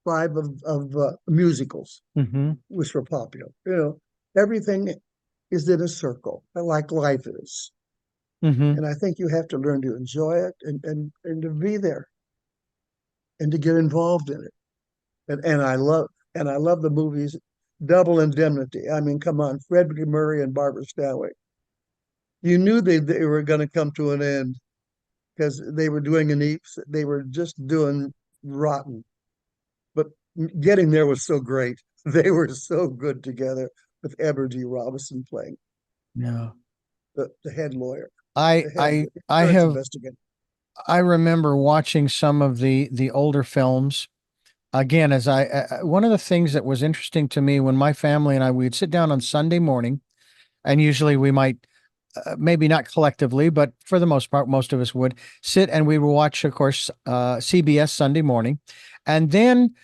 five of musicals, Mm-hmm. which were popular. Everything is in a circle, like life is. Mm-hmm. And I think you have to learn to enjoy it and to be there and to get involved in it. And I love the movies. Double Indemnity. I mean, come on, Fred McMurray and Barbara Stanwyck. You knew they were going to come to an end because they were doing an EAPS. They were just doing rotten, but getting there was so great. They were so good together with Edward G. Robinson playing Yeah. the head lawyer, I the head I I insurance have investigator. I remember watching some of the older films, again, as one of the things that was interesting to me when my family and I, we'd sit down on Sunday morning, and usually we might, maybe not collectively, but for the most part, most of us would sit and we would watch, of course, CBS Sunday morning. And then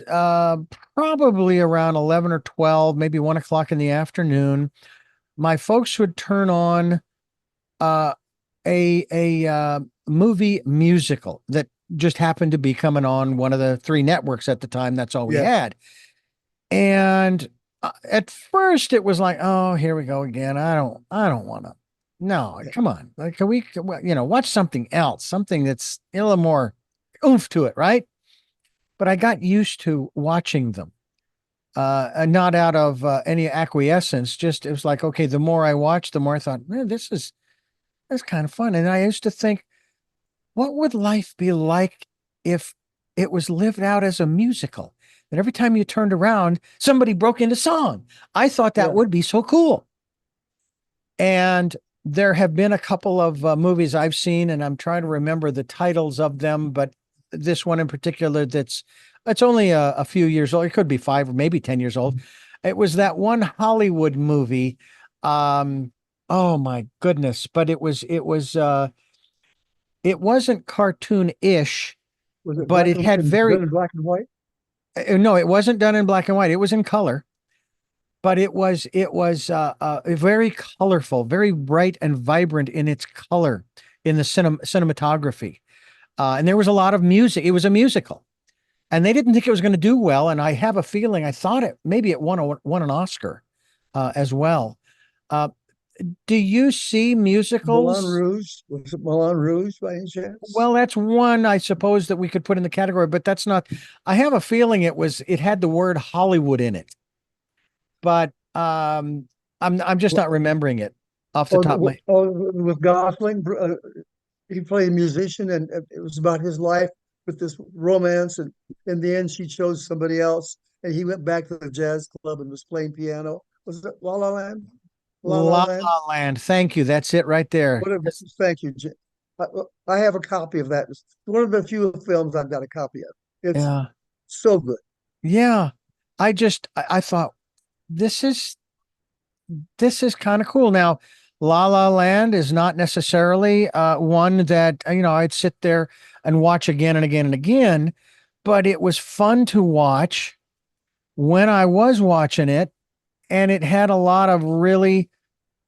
uh, probably around 11 or 12, maybe 1 o'clock in the afternoon, my folks would turn on uh, a movie musical that just happened to be coming on one of the three networks at the time. That's all we Yes. had. And at first it was like, oh, here we go again. I don't want to. No, come on. Like, can we, watch something else, something that's a little more oomph to it, right? But I got used to watching them. And not out of any acquiescence, just it was like, okay, the more I watched, the more I thought, man, that's kind of fun. And I used to think, what would life be like if it was lived out as a musical? That every time you turned around, somebody broke into song. I thought that Yeah. would be so cool. And there have been a couple of movies I've seen, and I'm trying to remember the titles of them, but this one in particular, it's only a few years old. It could be 5 or maybe 10 years old. It was that one Hollywood movie. Um, oh my goodness! But it wasn't cartoon-ish, Was it but it had very, done in black and white? no, it wasn't done in black and white. It was in color, but it was very colorful, very bright and vibrant in its color in the cinematography. And there was a lot of music. It was a musical, and they didn't think it was going to do well. And I have a feeling, I thought maybe it won an Oscar as well. Uh, do you see Moulin musicals? Rouge? Was it Moulin Rouge by any chance? Well, that's one I suppose that we could put in the category, but that's not. I have a feeling it had the word Hollywood in it, but I'm just not remembering it off the top of my. With Gosling, he played a musician, and it was about his life with this romance. And in the end, she chose somebody else, and he went back to the jazz club and was playing piano. Was it La La Land? La La La Land. La Land. Thank you. That's it right there. What a, Thank you, Jim. I, I have a copy of that. It's one of the few films I've got a copy of. It's Yeah. so good. Yeah. I thought this is this is kind of cool. Now, La La Land is not necessarily one that I'd sit there and watch again and again and again, but it was fun to watch when I was watching it, and it had a lot of really.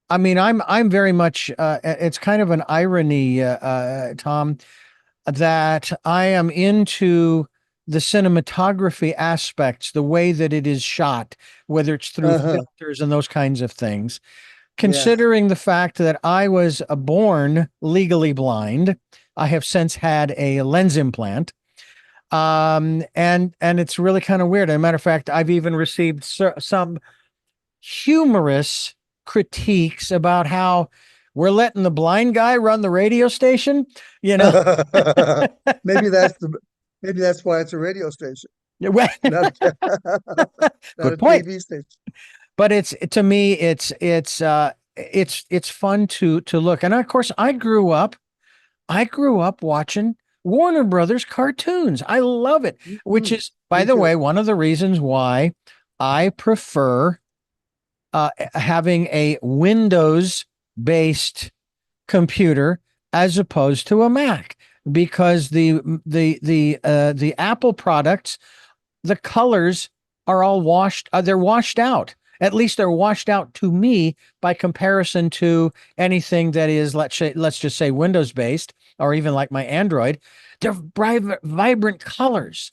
I mean, I'm very much. It's kind of an irony, Tom, that I am into the cinematography aspects, the way that it is shot, whether it's through Uh-huh. filters and those kinds of things. Yes. Considering the fact that I was born legally blind, I have since had a lens implant. And it's really kind of weird. As a matter of fact, I've even received some humorous critiques about how we're letting the blind guy run the radio station, you know. maybe that's the maybe that's why it's a radio station, not a, not Good a point. TV station. But it's to me, it's fun to look. And of course, I grew up watching Warner Brothers cartoons. I love it, which Mhm. is, by Me the too. way, one of the reasons why I prefer having a Windows based computer as opposed to a Mac, because the Apple products, the colors are all washed. They're washed out. At least they're washed out to me by comparison to anything that is, let's just say, Windows based, or even like my Android. They're bright, vibrant colors.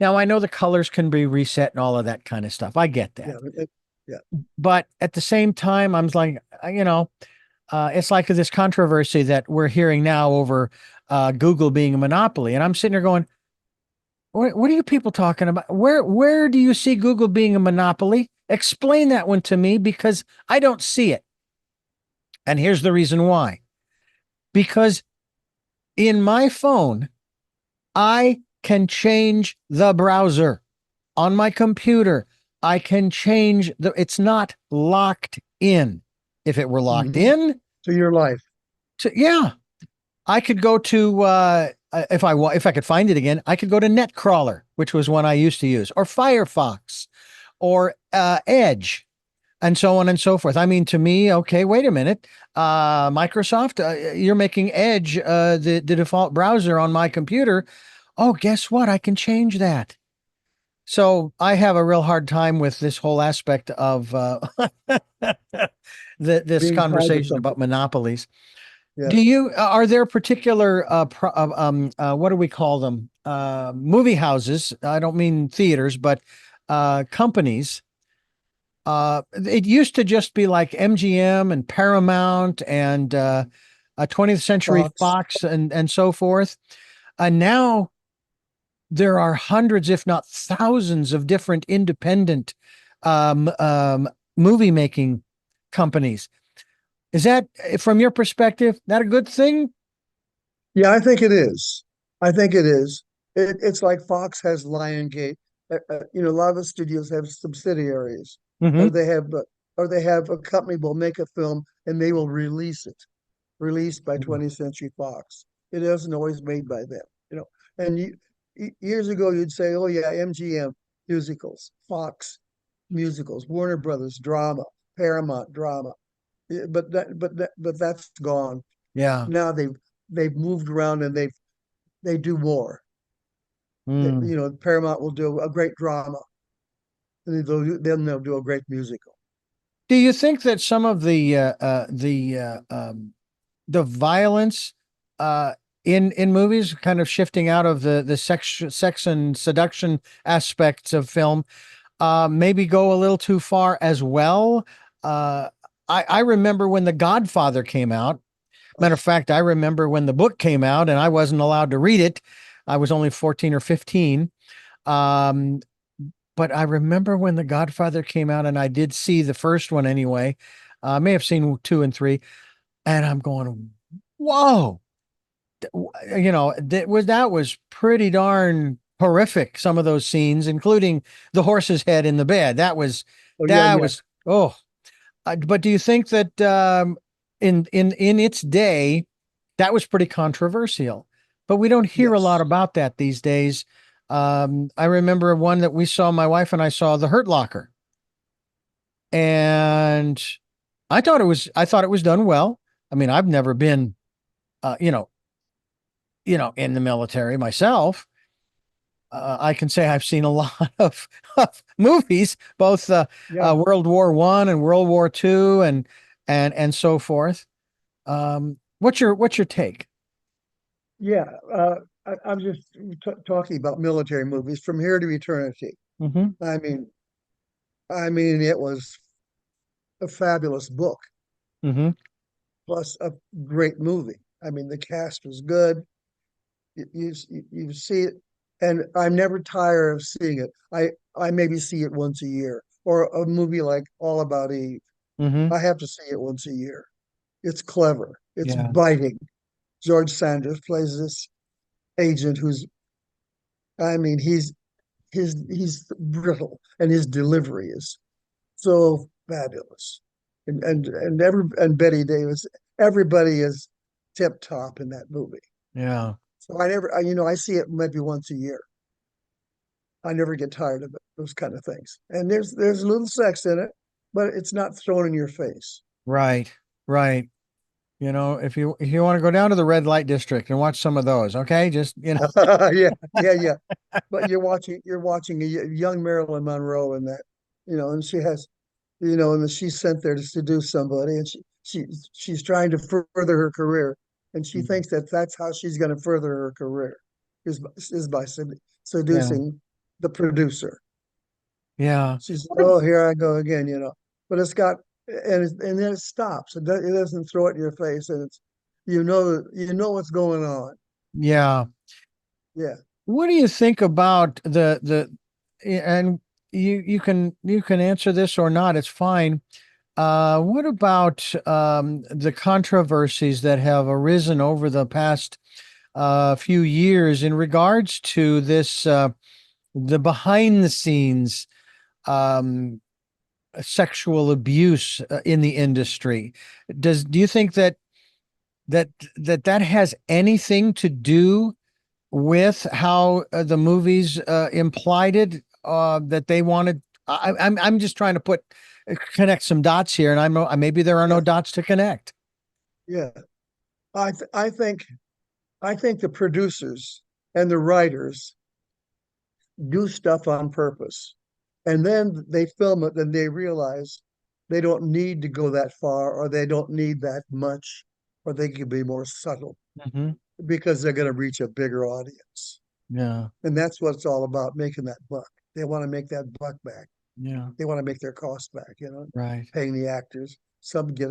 Now I know the colors can be reset and all of that kind of stuff. I get Yeah, that, yeah. but at the same time, I'm like, it's like this controversy that we're hearing now over Google being a monopoly, and I'm sitting there going, what are you people talking about? Where do you see Google being a monopoly? Explain that one to me, because I don't see it. And here's the reason why. Because in my phone, I can change the browser. On my computer, I can change it's not locked in. If it were locked Mhm. in, To your life. yeah, I could go to if I could find it again, I could go to Netcrawler, which was one I used to use, or Firefox, or Edge, and so on and so forth. I mean, to me, okay, wait a minute, Microsoft, you're making Edge the default browser on my computer. Oh, guess what? I can change that. So I have a real hard time with this whole aspect of this Being tied to conversation about something. monopolies. Yeah. Do you are there particular what do we call them? Movie houses. I don't mean theaters, but companies. It used to just be like MGM and Paramount and 20th Century Fox. Fox and so forth. And now there are hundreds, if not thousands, of different independent um, um, movie making companies. Is that, from your perspective, that a good thing? Yeah, I think it is. I think it is. It's like Fox has Lionsgate. A lot of the studios have subsidiaries, or Hmm. they have, or they have a company will make a film and they will release it, released by 20th Century Fox. It isn't always made by them, you know. And years ago, you'd say, "Oh yeah, MGM musicals, Fox musicals, Warner Brothers drama, Paramount drama." But that's gone. Yeah. Now they've moved around and they do more. Mm. Paramount will do a great drama, and then they'll do a great musical. Do you think that some of the violence uh, in movies, kind of shifting out of the sex and seduction aspects of film, maybe go a little too far as well? Uh, I remember when The Godfather came out. Matter of fact, I remember when the book came out and I wasn't allowed to read it. I was only 14 or 15. Um, but I remember when The Godfather came out, and I did see the first one anyway. I may have seen two and three, and I'm going, whoa, that was pretty darn horrific. Some of those scenes, including the horse's head in the bed, that was Oh yeah, that yeah, was oh. But do you think that in its day, that was pretty controversial? But we don't hear a lot yes, about that these days. I remember one that we saw, my wife and I saw, The Hurt Locker, and I thought it was done well. I mean, I've never been, uh, you know, in the military myself. I can say I've seen a lot of movies, both yeah, World War I and World War II, and so forth. What's your take? yeah. I'm just talking about military movies from here to eternity. Hmm. I mean, it was a fabulous book Hmm. plus a great movie. I mean, the cast was good. You see it, and I'm never tired of seeing it. I maybe see it once a year, or a movie like All About Eve. Hmm. I have to see it once a year. It's clever. It's Yeah. biting. George Sanders plays this agent who's, I mean, he's brittle, and his delivery is so fabulous. And Betty Davis, everybody is tip top in that movie. Yeah. So I see it maybe once a year. I never get tired of it, those kind of things. And there's a little sex in it, but it's not thrown in your face. Right. Right. If you want to go down to the red light district and watch some of those, okay? Just, Yeah, yeah, yeah. But you're watching a young Marilyn Monroe in that, and she has, and she's sent there to seduce somebody, and she's trying to further her career, and she thinks that that's how she's going to further her career is by yeah. seducing the producer. Yeah. She said, "Oh, here I go again," But it's got, and then it stops. It doesn't throw it in your face, and it's, what's going on. Yeah. Yeah. What do you think about and you can answer this or not, it's fine. What about the controversies that have arisen over the past few years in regards to this the behind the scenes um, sexual abuse in the industry? Do you think that that has anything to do with how the movies implied it, that they wanted. I'm just trying to connect some dots here, and maybe there are no Yeah, dots to connect. yeah. I th I think the producers and the writers do stuff on purpose. And then they film it and they realize they don't need to go that far or they don't need that much or they can be more subtle Hmm. because they're going to reach a bigger audience. Yeah, And that's what it's all about, making that buck. They want to make that buck back. yeah, They want to make their costs back, right. paying the actors. Some get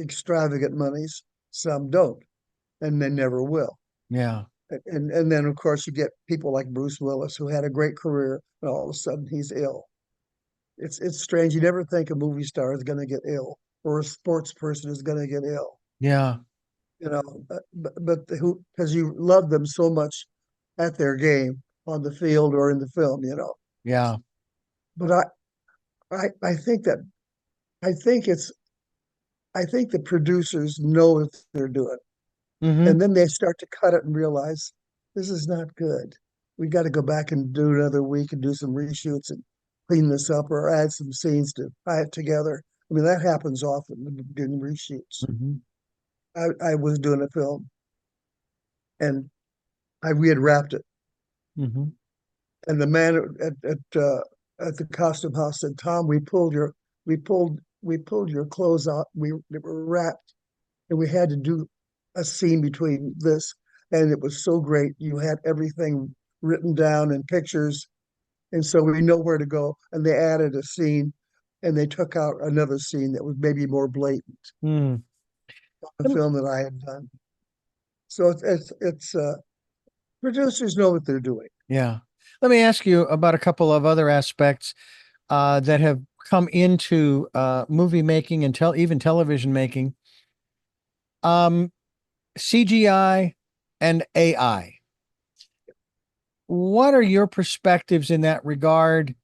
extravagant monies, some don't, and they never will. Yeah, And then of course you get people like Bruce Willis who had a great career and all of a sudden he's ill. It's strange. You never think a movie star is going to get ill or a sports person is going to get ill, yeah, but who, because you love them so much at their game on the field or in the film. yeah. But I think that I think it's I think the producers know what they're doing. Hmm. And then they start to cut it and realize this is not good. We got to go back and do another week and do some reshoots and clean this up or add some scenes to tie it together. I mean, that happens often doing reshoots. Hmm. I was doing a film and we had wrapped it. Hmm. And the man at the costume house said, Tom, we pulled your clothes out. They were wrapped and we had to do a scene between this. And it was so great. You had everything written down and pictures. And so we know where to go. And they added a scene and they took out another scene that was maybe more blatant Mm. on the film that I had done. So it's producers know what they're doing. Yeah. Let me ask you about a couple of other aspects that have come into movie making and even television making. Um, CGI and AI. What are your perspectives in that regard?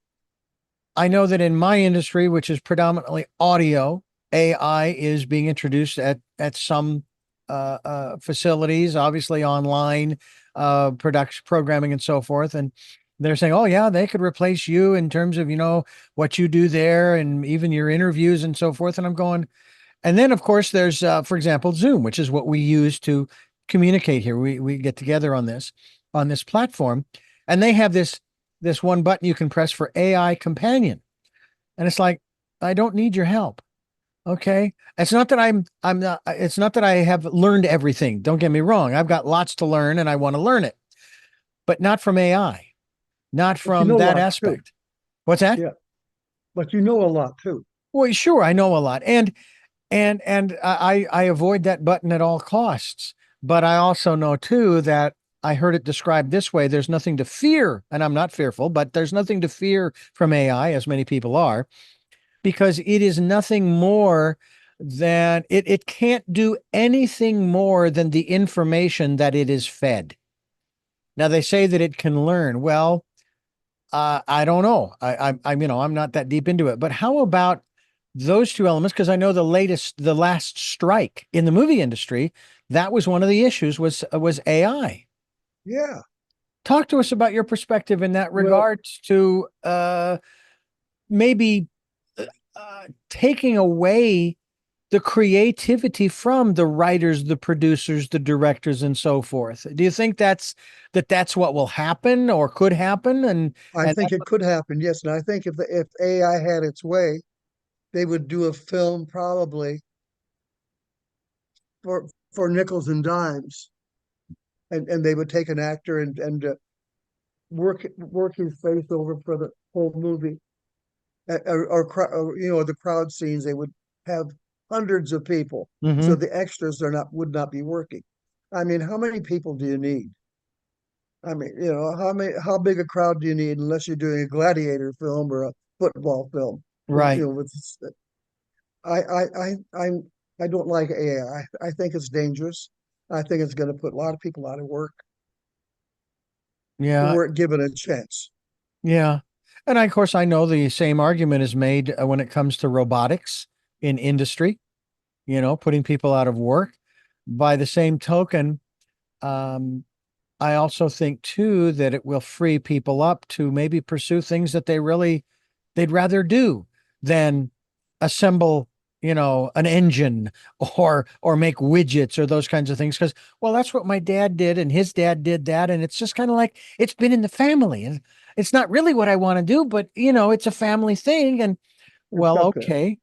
I know that in my industry, which is predominantly audio, AI is being introduced at some facilities, obviously online production programming and so forth. And they're saying, oh yeah, they could replace you in terms of, what you do there and even your interviews and so forth. And I'm going, and then of course there's, for example, Zoom, which is what we use to communicate here. We get together on this platform, and they have this one button you can press for AI companion. And it's like, I don't need your help. Okay. It's not that I'm not, it's not that I have learned everything. Don't get me wrong. I've got lots to learn and I want to learn it, but not from AI, not But you from know a that lot too. aspect. What's that? Yeah. But you know a lot too. Well, sure. I know a lot. And I avoid that button at all costs. But I also know too that I heard it described this way. There's nothing to fear, and I'm not fearful, but there's nothing to fear from AI, as many people are, because it is nothing more than it can't do anything more than the information that it is fed. Now they say that it can learn. Well, I don't know. I'm not that deep into it. But how about those two elements? Because I know the last strike in the movie industry, that was one of the issues was AI. Yeah. Talk to us about your perspective in that Well, regards to maybe taking away the creativity from the writers, the producers, the directors, and so forth. Do you think that's what will happen or could happen? I And think it could happen. Yes. And I think if AI had its way, they would do a film probably for nickels and dimes, and they would take an actor and work his face over for the whole movie, or the crowd scenes. They would have hundreds of people, so Mhm. the extras are not would not be working. I mean, how many people do you need? I mean, how big a crowd do you need unless you're doing a gladiator film or a football film? Right. With I I I I'm I don't like AI. I think it's dangerous. I think it's going to put a lot of people out of work who Yeah. weren't given a chance. Yeah. And of course, I know the same argument is made when it comes to robotics in industry, putting people out of work. By the same token, um, I also think too that it will free people up to maybe pursue things that they'd rather do than assemble, an engine or make widgets or those kinds of things. Because, well, that's what my dad did and his dad did that. And it's just kind of like it's been in the family. And it's not really what I want to do, but it's a family thing. And It's well, up there. okay,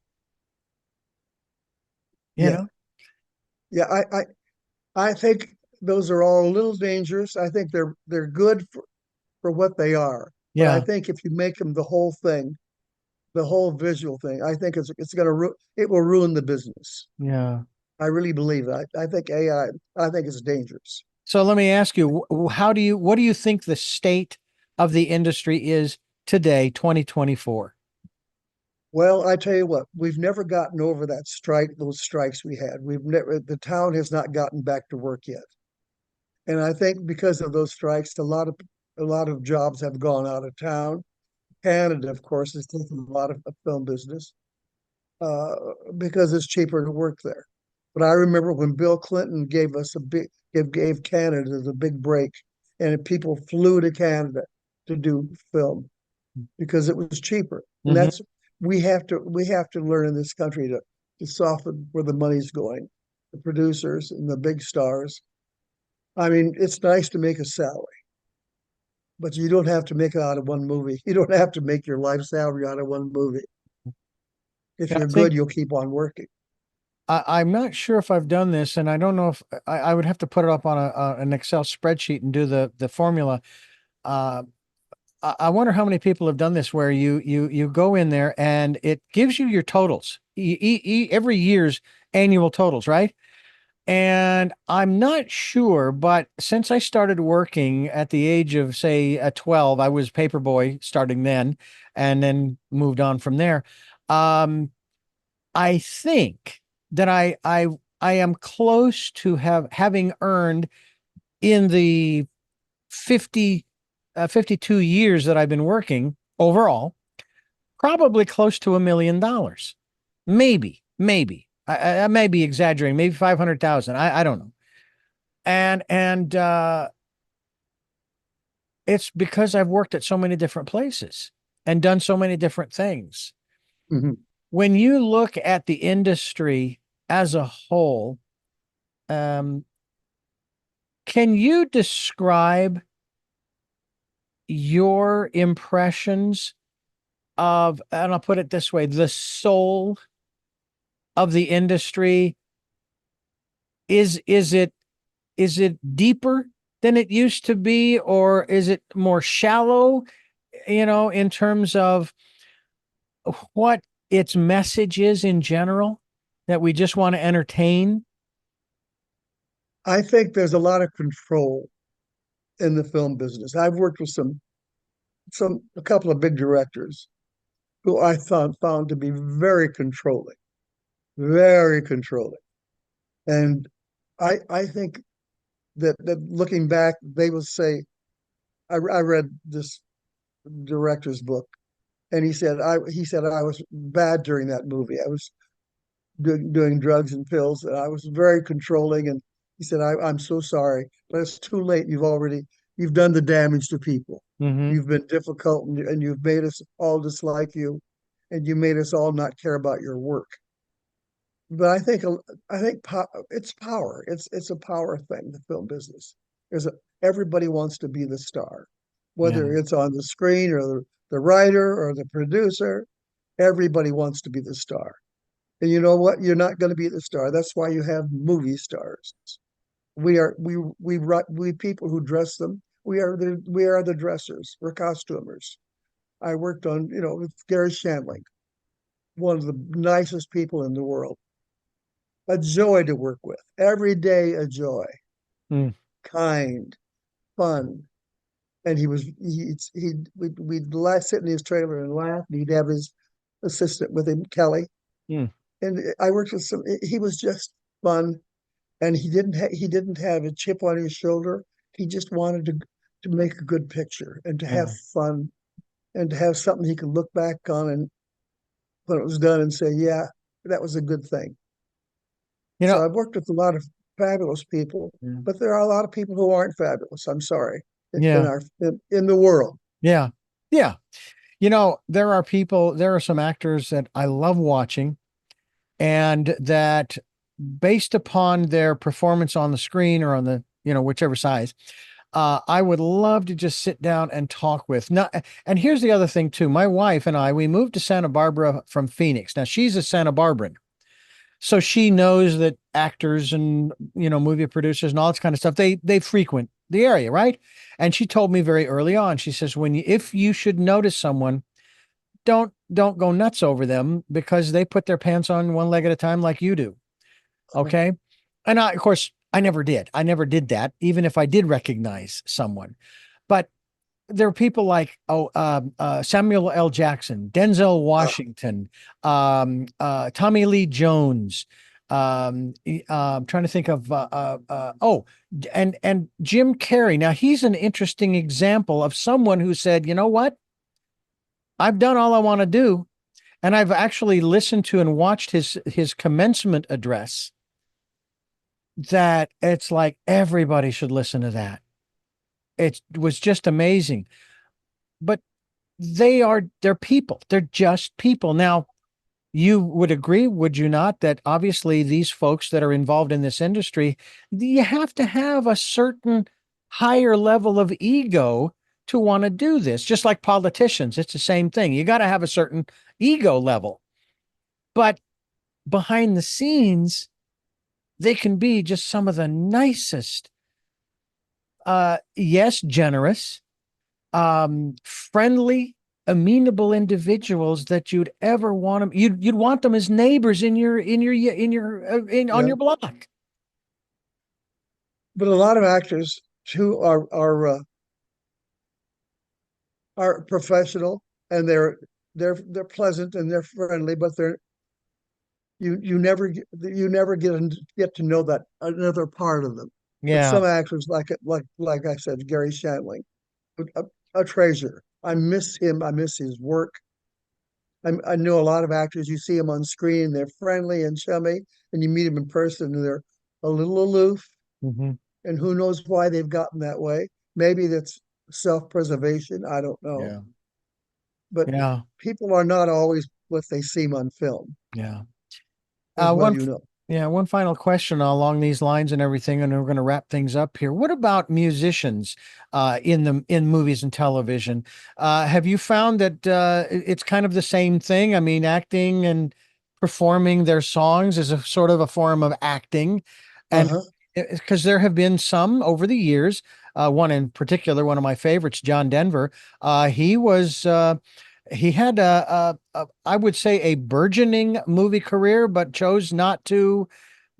you Yeah. know, Yeah. I think those are all a little dangerous. I think they're good for what they are. But I yeah, think if you make them the whole thing, the whole visual thing, I think it's gonna it will ruin the business. yeah. I really believe that. I think AI, I think it's dangerous. So let me ask you, what do you think the state of the industry is today, 2024? Well, I tell you what, we've never gotten over those strikes we had. The town has not gotten back to work yet. And I think because of those strikes, a lot of jobs have gone out of town. Canada, of course, has taken a lot of film business uh, because it's cheaper to work there. But I remember when Bill Clinton gave Canada the big break, and people flew to Canada to do film because it was cheaper. And Hmm. that's we have to learn in this country to soften where the money's going. The producers and the big stars. I mean, it's nice to make a salary, but you don't have to make it out of one movie. You don't have to make your life salary out of one movie. If I you're think good, you'll keep on working. I'm not sure if I've done this, and I don't know if I would have to put it up on an Excel spreadsheet and do the formula. Uh, I wonder how many people have done this, where you go in there and it gives you your totals, every year's annual totals, right? And I'm not sure, but since I started working at the age of, say, 12, I was paper boy starting then, and then moved on from there. Um, I think that I am close to having earned in the 50 52 years that I've been working overall, probably close to $1 million. Maybe. I may be exaggerating, maybe 500,000. I don't know. And it's because I've worked at so many different places and done so many different things. Mhm. When you look at the industry as a whole, um, can you describe your impressions of, and I'll put it this way, the soul of the industry? Is it deeper than it used to be, or is it more shallow, in terms of what its message is in general, that we just want to entertain? I think there's a lot of control in the film business. I've worked with a couple of big directors who I thought found to be very controlling. And I think that looking back, they will say, I read this director's book, and he said I was bad during that movie. I was doing drugs and pills, and I was very controlling. And he said, I'm so sorry, but it's too late. You've done the damage to people. Mm-hmm. You've been difficult, and you've made us all dislike you, and you made us all not care about your work. But I think it's power. It's a power thing. The film business. Everybody wants to be the star, Yeah. whether it's on the screen or the writer or the producer. Everybody wants to be the star. And you know what? You're not going to be the star. That's why you have movie stars. We people who dress them. We are the dressers. We're costumers. I worked on with Gary Shandling, one of the nicest people in the world. A joy to work with. Every day a joy. Mm, Kind, fun. And we'd sit in his trailer and laugh. And he'd have his assistant with him, Kelly. mm. And I worked with some. He was just fun, and he didn't have a chip on his shoulder. He just wanted to make a good picture and to have Yeah. fun and to have something he could look back on and when it was done and say, yeah, that was a good thing. You So know, I've worked with fabulous people, Yeah. but there are a lot of people who aren't fabulous. I'm sorry, in Yeah. our in the world. Yeah. Yeah. You know, there are some actors that I love watching, and that based upon their performance on the screen or on the, whichever size, I would love to just sit down and talk with. Now, and here's the other thing too. My wife and I, we moved to Santa Barbara from Phoenix. Now she's a Santa Barbaran. So she knows that actors and, movie producers and all this kind of stuff, they frequent the area, right? And she told me very early on, she says, if you should notice someone, don't go nuts over them, because they put their pants on one leg at a time like you do. Okay. And of course, I never did. I never did that, even if I did recognize someone. But there are people like Samuel L. Jackson, Denzel Washington, Tommy Lee Jones. I'm trying to think of and Jim Carrey. Now he's an interesting example of someone who said, you know what, I've done all I want to do, and I've actually listened to and watched his commencement address. That it's like everybody should listen to that. It was just amazing. But they're people. They're just people. Now, you would agree, would you not, that obviously these folks that are involved in this industry, you have to have a certain higher level of ego to want to do this. Just like politicians, it's the same thing. You got to have a certain ego level. But behind the scenes, they can be just some of the nicest, yes, generous, friendly, amenable individuals that you'd ever want them. You'd want them as neighbors on Yeah. your block. But a lot of actors who are professional, and they're pleasant and they're friendly, but you never get to know that another part of them. But Yeah. some actors, like I said, GaryShandling, a, a treasure. I miss him. I miss his work. I know a lot of actors. You see them on screen, they're friendly and chummy, and you meet them in person, and they're a little aloof. Mm-hmm. And who knows why they've gotten that way? Maybe that's self-preservation. I don't know. Yeah. But Yeah. people are not always what they seem on film, Yeah. as well One, you know. yeah, one final question along these lines and everything, and we're going to wrap things up here. What about musicians in movies and television? Have you found that it's kind of the same thing? I mean, acting and performing their songs is a sort of a form of acting, and Uh-huh. because there have been some over the years, one in particular, one of my favorites, John Denver. He had I would say a burgeoning movie career, but chose not to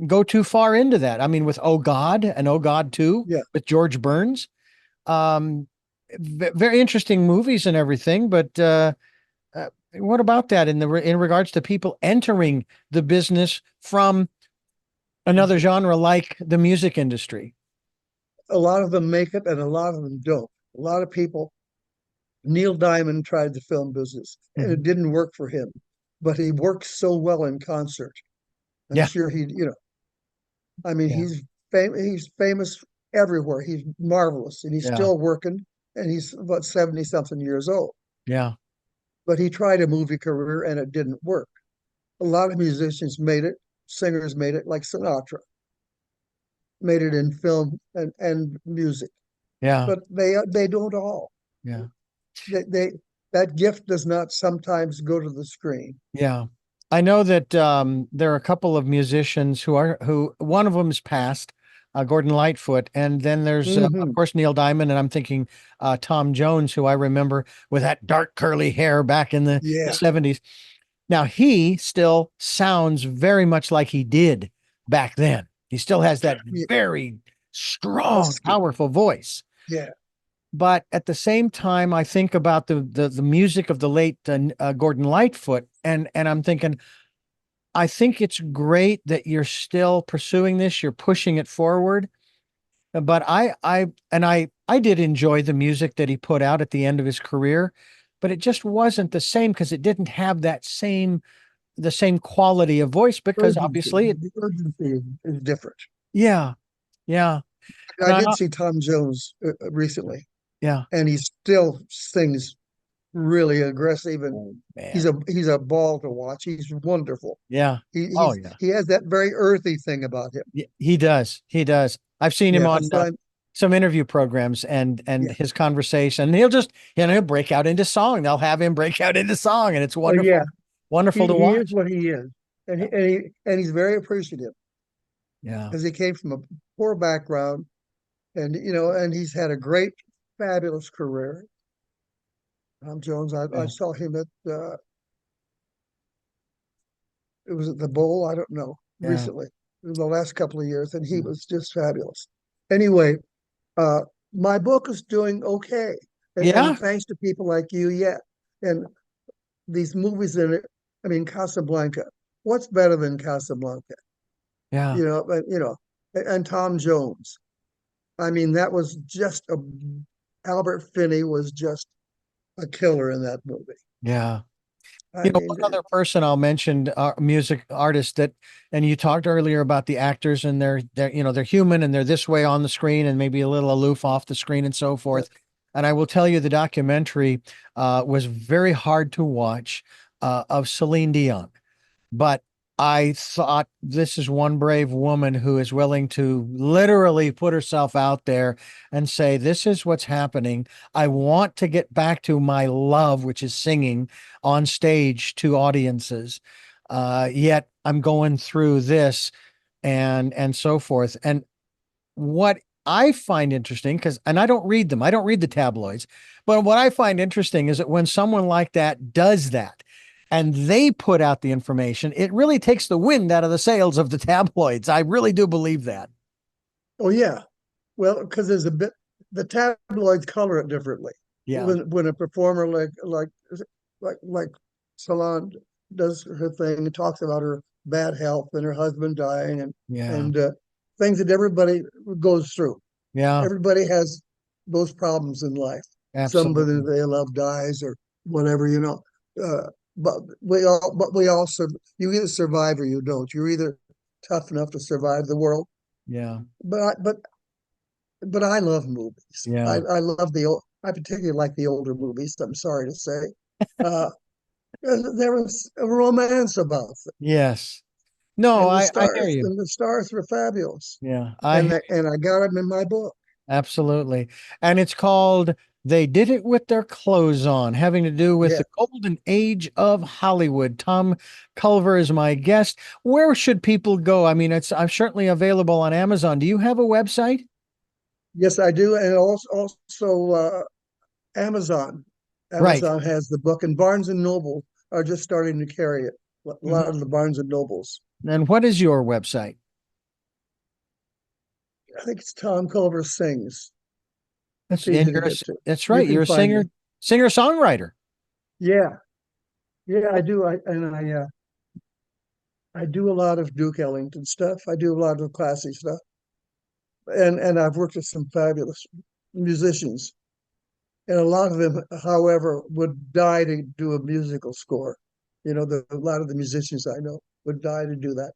go too far into that. I mean, with Oh God and Oh God 2 Yeah. with George Burns, um, very interesting movies and everything. But what about that in regards to people entering the business from another genre like the music industry? A lot of them make it and a lot of them don't. A lot of people, Neil Diamond tried the film business and it Mhm. didn't work for him, but he works so well in concert. I'm Yeah, sure I mean, yeah, he's famous everywhere. He's marvelous and he's yeah, still working, and he's about 70 something years old. yeah, But he tried a movie career and it didn't work. A lot of musicians made it, singers made it, like Sinatra, made it in film and music, yeah, but they don't all. yeah. They that gift does not sometimes go to the screen. Yeah. I know that there are a couple of musicians who one of them is passed, Gordon Lightfoot, and then there's of Hmm. course Neil Diamond, and I'm thinking Tom Jones, who I remember with that dark curly hair back in the Yeah, 70s. Now he still sounds very much like he did back then. He still has that yeah, very strong, husky. powerful voice. Yeah, But at the same time, I think about the music of the late Gordon Lightfoot, and I'm thinking, I think it's great that you're still pursuing this, you're pushing it forward. But I did enjoy the music that he put out at the end of his career, but it just wasn't the same because it didn't have the same quality of voice because urgency. obviously The urgency is different. Yeah. Yeah. I And did see Tom Jones recently, yeah. and he still sings really aggressive, and Oh, man. he's a ball to watch. He's wonderful. Yeah. Oh, yeah. He has that very earthy thing about him. He does. He does. I've seen him Yeah, on so I'm, some interview programs and yeah. his conversation. He'll just, he'll break out into song. They'll have him break out into song, and it's Oh yeah, wonderful, wonderful to he is watch. what he is, Yeah. and he's very appreciative Yeah. because he came from a poor background, and and he's had a great, fabulous career. Tom Jones, I Yeah. saw him at it was at the Bowl, I don't know, Yeah. recently, in the last couple of years, and he was just fabulous. Anyway, uh, my book is doing okay, Yeah. and thanks to people like you, yeah. And these movies in it, I mean, Casablanca. What's better than Casablanca? Yeah. And Tom Jones. I mean, that was just a Albert Finney was just a killer in that movie. Yeah. I One mean, other person I'll mention, music artist that, and you talked earlier about the actors and they're human and they're this way on the screen and maybe a little aloof off the screen and so yeah. forth. And I will tell you, the documentary was very hard to watch of Celine Dion. But I thought this is one brave woman who is willing to literally put herself out there and say, this is what's happening. I want to get back to my love, which is singing on stage to audiences. Yet I'm going through this and so forth. And what I find interesting, and I don't read them, I don't read the tabloids, but what I find interesting is that when someone like that does that and they put out the information, it really takes the wind out of the sails of the tabloids. I really do believe that. Oh yeah. Well, because there's a bit the tabloids color it differently. Yeah. When a performer like Salon does her thing and talks about her bad health and her husband dying Yeah. and things that everybody goes through. Yeah. Everybody has those problems in life. Somebody Absolutely. they love dies or whatever. Uh, but we also you either survive or you don't. You're either tough enough to survive the world. Yeah. But I, but I love movies. Yeah. I love the old. I particularly like the older movies. I'm sorry to say, uh, there was a romance about them, Yes. No, I hear you. and the stars were fabulous, Yeah. I hear and I got them in my book. Absolutely. And it's called They Did It With Their Clothes On, having to do with Yeah. the golden age of Hollywood. Tom Culver is my guest. Where should people go? I mean, I'm certainly available on Amazon. Do you have a website? Yes, I do, and also Amazon. Right. Amazon has the book, and Barnes and Noble are just starting to carry it. A lot Mhm. of the Barnes and Nobles. And what is your website? I think it's Tom Culver Sings. That's It's and easy to get to. that's You right. can You're a find me. singer-songwriter. Yeah, yeah, I do. I do a lot of Duke Ellington stuff. I do a lot of classy stuff, and I've worked with some fabulous musicians, and a lot of them, however, would die to do a musical score. A lot of the musicians I know would die to do that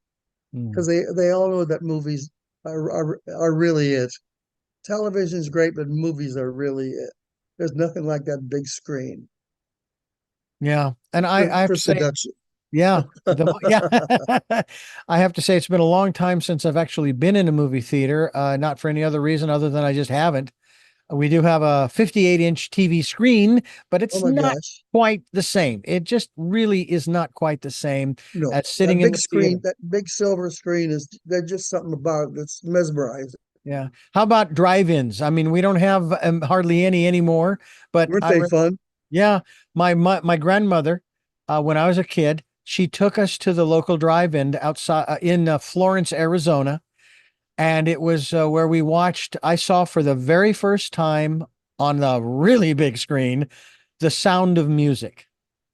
Mm. because they all know that movies are really it. Television's great, but movies are really it. There's nothing like that big screen Yeah. And I have for to say, seduction. yeah, yeah. I have to say it's been a long time since I've actually been in a movie theater, not for any other reason other than I just haven't. We do have a 58-inch TV screen, but Oh it's my not gosh. quite the same. It just really is not quite the same No, as sitting in the theater. that big silver screen is there's just something about it that's mesmerizing. Yeah. How about drive-ins? I mean, we don't have hardly any anymore, but Weren't they fun? yeah, my grandmother, when I was a kid, she took us to the local drive-in outside in Florence, Arizona, and it was where we watched. I saw for the very first time on the really big screen, The Sound of Music.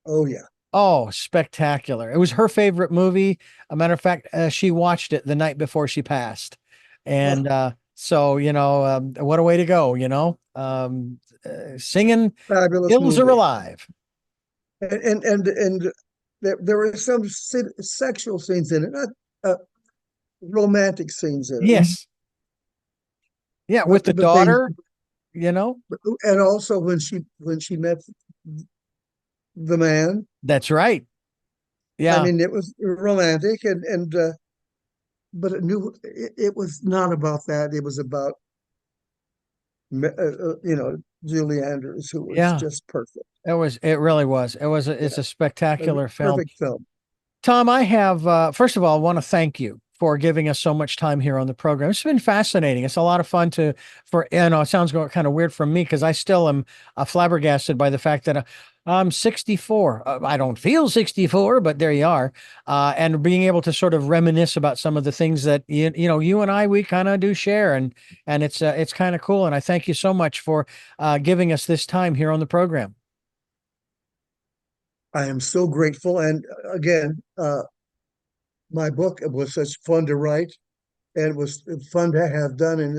Oh yeah. Oh, spectacular! It was her favorite movie. A matter of fact, she watched it the night before she passed, and Oh, so what a way to go! Singing fabulous "Hills Are movie. Alive." And there were some sexual scenes in it. romantic scenes in it. Yes. Yeah, with the But they, daughter, you know. and also when she met the man, That's right. I Yeah. mean, it was romantic, and but it was not about that. It was about Julie Andrews, who was Yeah. just perfect. It really was. It's Yeah, a spectacular film. perfect film. Tom, I have, first of all, I want to thank you for giving us so much time here on the program. It's been fascinating. It's a lot of fun it sounds kind of weird from me because I still am flabbergasted by the fact that I'm 64. I don't feel 64, but there you are. And being able to sort of reminisce about some of the things that, you and I, we kind of do share. And it's kind of cool. And I thank you so much for giving us this time here on the program. I am so grateful. And again, my book, it was such fun to write, and it was fun to have done, and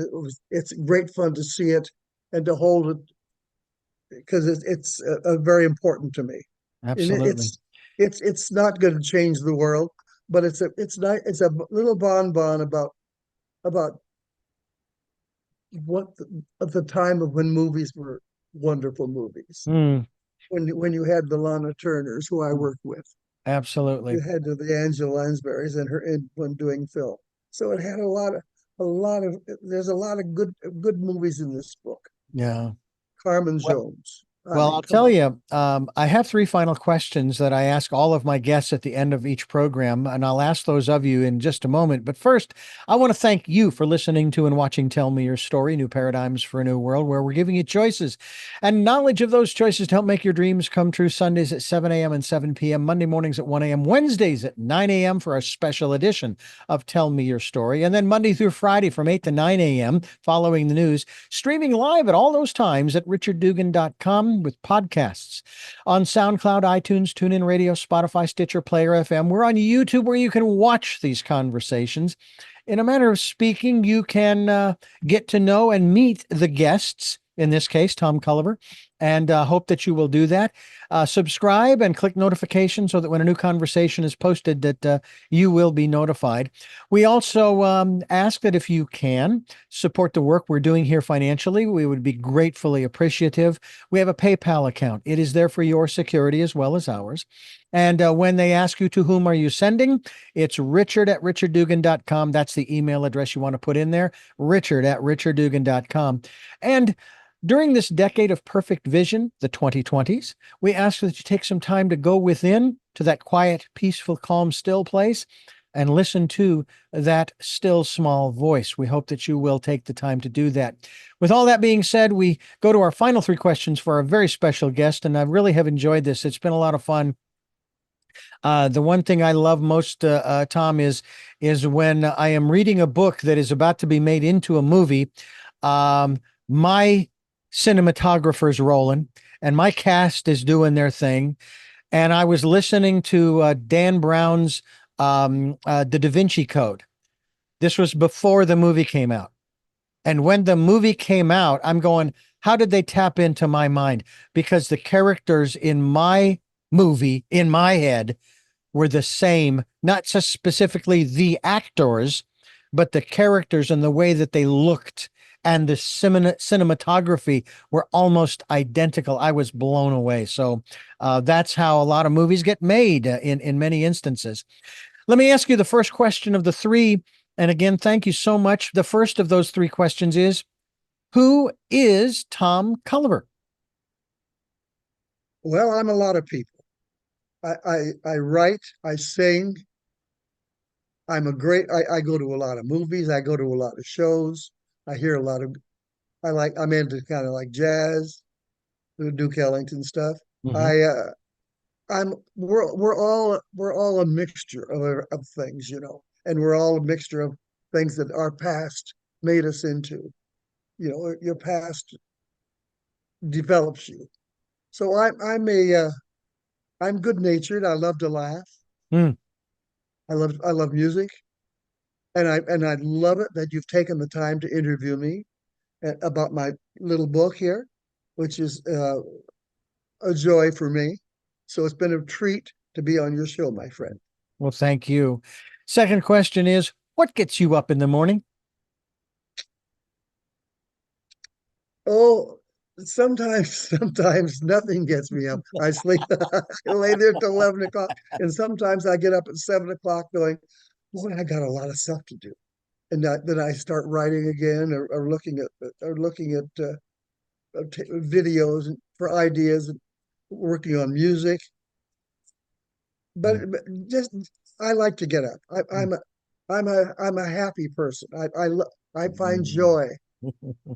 it's great fun to see it and to hold it because it's very important to me. And Absolutely. it's not going to change the world, but it's a little bonbon about what at the time of when movies were wonderful movies. Mm, When you had the Lana Turners, who I worked with, you absolutely. had the Angela Lansbury's and her in when doing film. So it had a lot of there's a lot of good movies in this book. Yeah. Carmen Jones. I Well, mean, I'll come tell on. you, I have three final questions that I ask all of my guests at the end of each program, and I'll ask those of you in just a moment. But first, I want to thank you for listening to and watching Tell Me Your Story, New Paradigms for a New World, where we're giving you choices and knowledge of those choices to help make your dreams come true. Sundays at 7 a.m. and 7 p.m., Monday mornings at 1 a.m., Wednesdays at 9 a.m. for a special edition of Tell Me Your Story, and then Monday through Friday from 8 to 9 a.m. following the news, streaming live at all those times at richarddugan.com with podcasts on SoundCloud, iTunes, TuneIn Radio, Spotify, Stitcher, Player FM. We're on YouTube where you can watch these conversations. In a manner of speaking, you can get to know and meet the guests, in this case, Tom Culver, and hope that you will do that. Subscribe and click notifications so that when a new conversation is posted that you will be notified. We also ask that if you can support the work we're doing here financially, we would be gratefully appreciative. We have a PayPal account. It is there for your security as well as ours. And when they ask you to whom are you sending, it's richard@richarddugan.com. That's the email address you want to put in there, richard@richarddugan.com. And during this decade of perfect vision, the 2020s, we ask that you take some time to go within to that quiet, peaceful, calm, still place and listen to that still small voice. We hope that you will take the time to do that. With all that being said, we go to our final three questions for our very special guest, and I really have enjoyed this. It's been a lot of fun. The one thing I love most, Tom, is when I am reading a book that is about to be made into a movie. My cinematographer's rolling, and my cast is doing their thing, and I was listening to Dan Brown's The Da Vinci Code. This was before the movie came out. And when the movie came out, I'm going, how did they tap into my mind? Because the characters in my movie, in my head, were the same, not just specifically the actors, but the characters and the way that they looked and the cinematography were almost identical. I was blown away. So that's how a lot of movies get made in many instances. Let me ask you the first question of the three. And again, thank you so much. The first of those three questions is, who is Tom Culver? Well, I'm a lot of people. I write, I sing. I go to a lot of movies. I go to a lot of shows. I hear a lot of, I'm into kind of like jazz, the Duke Ellington stuff. Mhm. I, we're all a mixture of things, and we're all a mixture of things that our past made us into. Your past develops you. So I'm good natured. I love to laugh. Mm. I love music, and I love it that you've taken the time to interview me about my little book here, which is a joy for me. So it's been a treat to be on your show, my friend. Well, thank you. Second question is, What gets you up in the morning? Oh, sometimes nothing gets me up. I sleep, I lay there till 11 o'clock, and sometimes I get up at 7 o'clock going, boy, I got a lot of stuff to do. And then I start writing again, or looking at videos for ideas, and working on music. But just I like to get up. I'm a happy person. I find joy,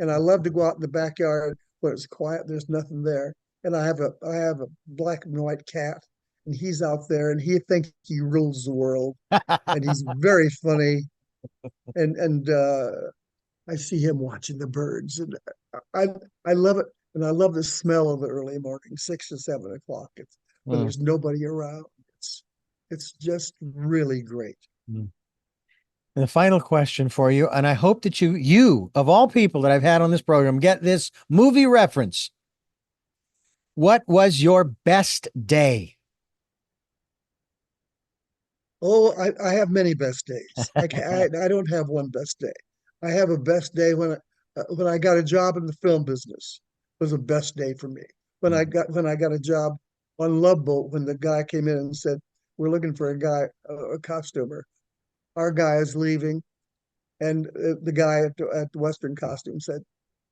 and I love to go out in the backyard where it's quiet. There's nothing there, and I have a black and white cat, and he's out there, and he thinks he rules the world, and he's very funny, and I see him watching the birds, and I I love it, and I love the smell of the early morning, 6 to 7 o'clock. It's when Mm. there's nobody around. It's just really great. Mm. And the final question for you, and I hope that you of all people that I've had on this program, get this movie reference. What was your best day? Oh, I have many best days. I don't have one best day. I have a best day when I got a job in the film business. Was a best day for me. When I got a job on Love Boat, when the guy came in and said, "We're looking for a costumer. Our guy is leaving," and the guy at the Western Costume said,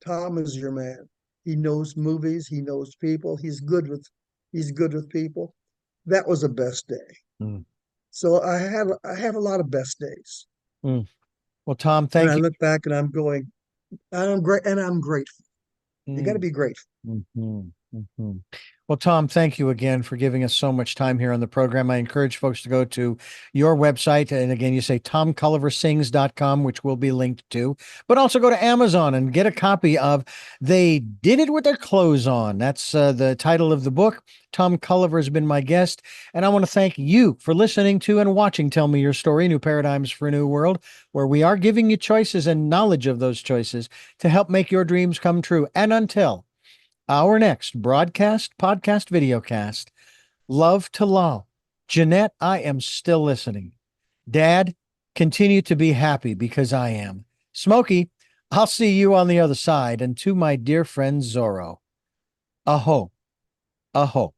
"Tom is your man. He knows movies. He knows people. He's good with people." That was a best day. Mm. So I have a lot of best days. Mm. Well, Tom, And thank I you. look back and I'm going, I'm great, and I'm grateful. You got to Mm. be grateful. Mhm, mhm. Well, Tom, thank you again for giving us so much time here on the program. I encourage folks to go to your website. And again, you say tomculversings.com, which will be linked to, but also go to Amazon and get a copy of They Did It With Their Clothes On. That's the title of the book. Tom Culver has been my guest. And I want to thank you for listening to and watching Tell Me Your Story, New Paradigms for a New World, where we are giving you choices and knowledge of those choices to help make your dreams come true. And until our next broadcast, podcast, videocast, love to Lal. Jeanette, I am still listening. Dad, continue to be happy because I am. Smokey, I'll see you on the other side. And to my dear friend Zorro, aho, aho.